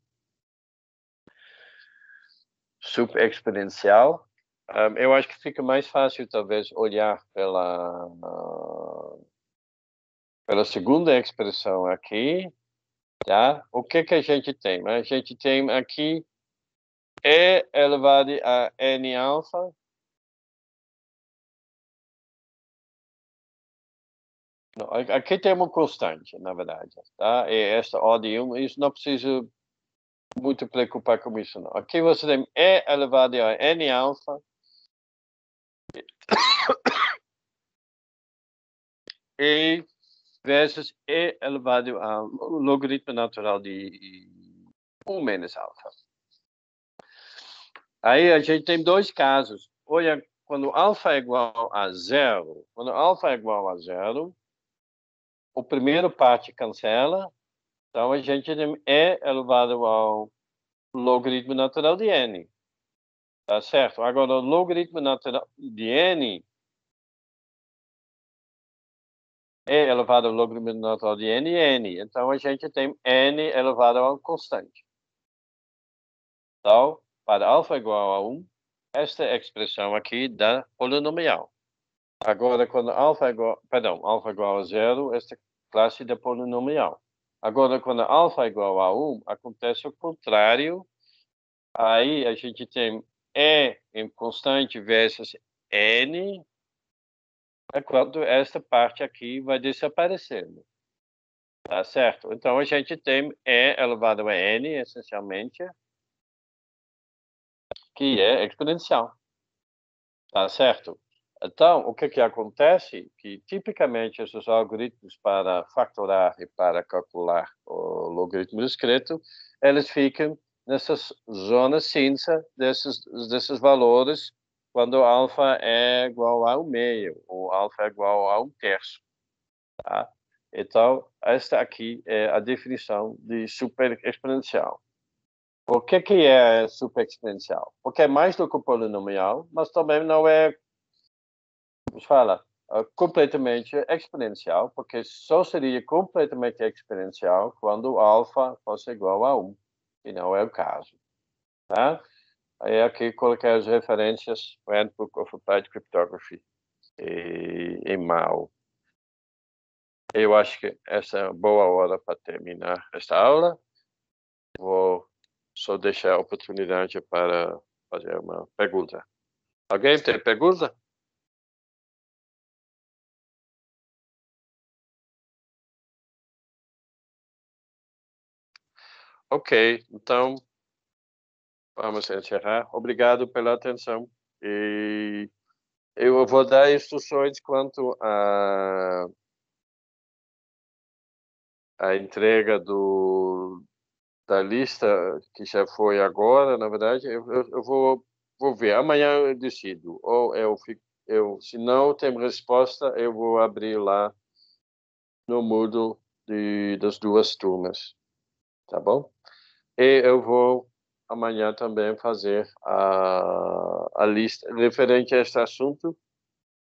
superexponencial. Eu acho que fica mais fácil, talvez, olhar pela segunda expressão aqui, tá? O que a gente tem? A gente tem aqui E elevado a N alfa. Não, aqui tem uma constante, na verdade, tá? E esta O de 1, isso não precisa muito preocupar com isso, não. Aqui você tem E elevado a N alfa. E vezes E elevado ao logaritmo natural de 1 menos alfa. Aí a gente tem dois casos. Olha, quando alfa é igual a zero, o primeiro parte cancela, então a gente tem E elevado ao logaritmo natural de n. Tá certo? Agora, o logaritmo natural de n é elevado ao logaritmo natural de n e n. Então, a gente tem n elevado a uma constante. Então, para alfa igual a 1, esta expressão aqui dá polinomial. Agora, quando alfa igual a zero, esta classe dá polinomial. Agora, quando alfa é igual a 1, acontece o contrário. Aí a gente tem E em constante versus N, é quando esta parte aqui vai desaparecendo. Tá certo? Então, a gente tem E elevado a N, essencialmente, que é exponencial. Tá certo? Então, o que acontece? Que, tipicamente, esses algoritmos para factorar e para calcular o logaritmo discreto, eles ficam nessas zonas cinza desses valores quando alfa é igual a 1/2 ou alfa é igual a 1/3. Tá? Então, esta aqui é a definição de superexponencial. Por que é superexponencial? Porque é mais do que o polinomial, mas também não é, como se fala, completamente exponencial, porque só seria completamente exponencial quando alfa fosse igual a 1, e não é o caso. Tá? Aí aqui coloquei as referências, o Handbook of Applied Cryptography, em Mao. Eu acho que essa é uma boa hora para terminar esta aula. Vou só deixar a oportunidade para fazer uma pergunta. Alguém tem pergunta? Ok, então vamos encerrar. Obrigado pela atenção. E eu vou dar instruções quanto à entrega da lista, que já foi agora, na verdade. Eu vou ver. Amanhã eu decido. Ou se não tem resposta, eu vou abrir lá no Moodle das duas turmas. Tá bom? E eu vou amanhã também fazer a lista referente a este assunto.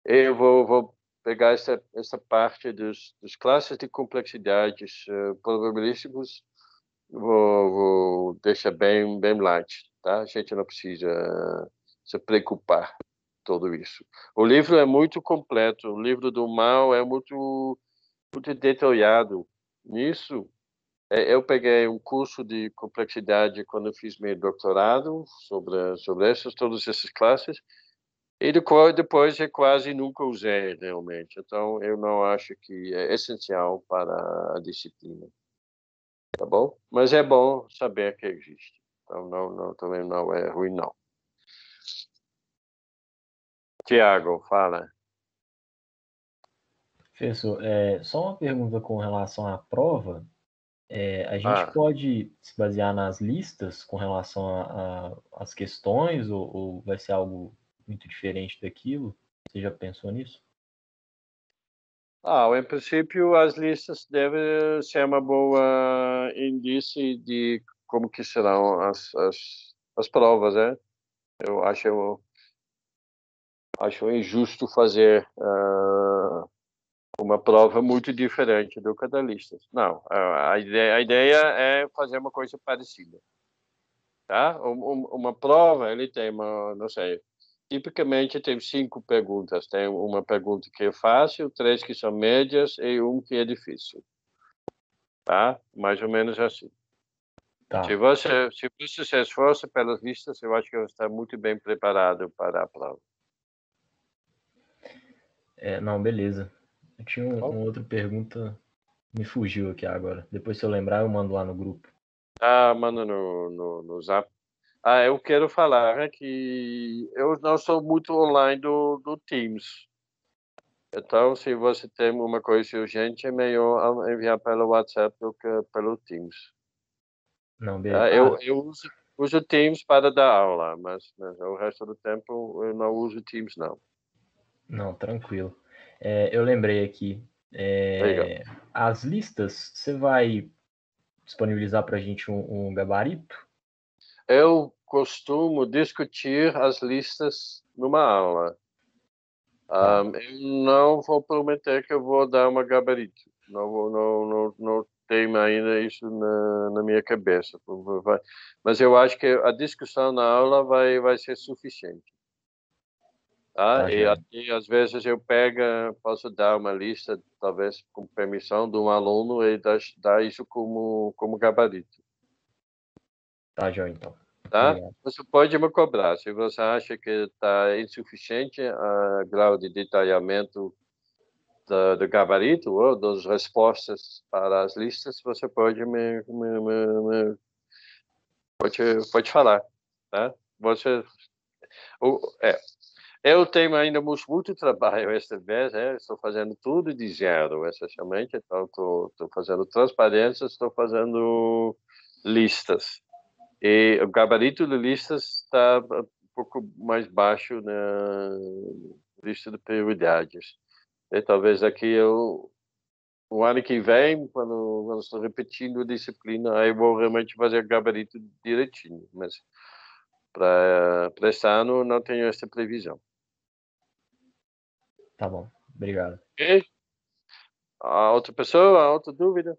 Eu vou pegar essa parte dos classes de complexidades probabilísticos, vou deixar bem light, tá? A gente não precisa se preocupar com tudo isso. O livro é muito completo, o livro do Mao é muito detalhado nisso. Eu peguei um curso de complexidade quando eu fiz meu doutorado sobre todas essas classes, e depois eu quase nunca usei realmente. Então, eu não acho que é essencial para a disciplina, tá bom? Mas é bom saber que existe. Então, também não é ruim, não. Tiago, fala. Professor, só uma pergunta com relação à prova. A gente pode se basear nas listas com relação às questões ou vai ser algo muito diferente daquilo? Você já pensou nisso? Em princípio, as listas devem ser uma boa índice de como que serão as provas, né? Eu acho injusto fazer uma prova muito diferente do que da lista. Não, a ideia é fazer uma coisa parecida, tá? Uma prova, ele tem não sei, tipicamente tem 5 perguntas. Tem uma pergunta que é fácil, 3 que são médias e 1 que é difícil, tá? Mais ou menos assim. Tá. Se você se esforça pelas listas, eu acho que você está muito bem preparado para a prova. Não, beleza. Eu tinha uma outra pergunta, me fugiu aqui agora. Depois, se eu lembrar, eu mando lá no grupo. Manda no Zap. Eu quero falar que eu não sou muito online do Teams. Então, se você tem uma coisa urgente, é melhor enviar pelo WhatsApp do que pelo Teams. Não, beleza. Eu uso Teams para dar aula, mas o resto do tempo eu não uso Teams, não. Não, tranquilo. Eu lembrei aqui. As listas, você vai disponibilizar para a gente um gabarito? Eu costumo discutir as listas numa aula. Eu não vou prometer que eu vou dar uma gabarito. Não tenho ainda isso na minha cabeça. Mas eu acho que a discussão na aula vai ser suficiente. Tá? Tá, E joia. aqui, às vezes, posso dar uma lista, talvez com permissão de um aluno, e dar isso como gabarito. Tá, joia, então. Tá? Obrigado. Você pode me cobrar. Se você acha que está insuficiente o grau de detalhamento do gabarito ou das respostas para as listas, você pode pode falar. Tá? Eu tenho ainda muito trabalho esta vez, estou fazendo tudo de zero, essencialmente. Então, estou fazendo transparências, estou fazendo listas. E o gabarito de listas está um pouco mais baixo na lista de prioridades. E talvez aqui o ano que vem, quando estou repetindo a disciplina, aí eu vou realmente fazer o gabarito direitinho. Mas para esse ano não tenho essa previsão. Tá bom. Obrigado. Ok? A outra pessoa, a outra dúvida?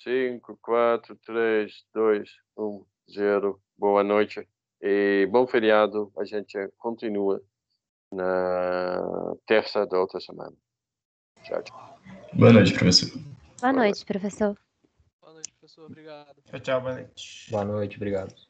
5, 4, 3, 2, 1, 0. Boa noite e bom feriado. A gente continua na terça da outra semana. Tchau, tchau. Boa noite, professor. Boa noite, professor. Boa noite, professor. Obrigado. Tchau, tchau, boa noite. Boa noite, obrigado.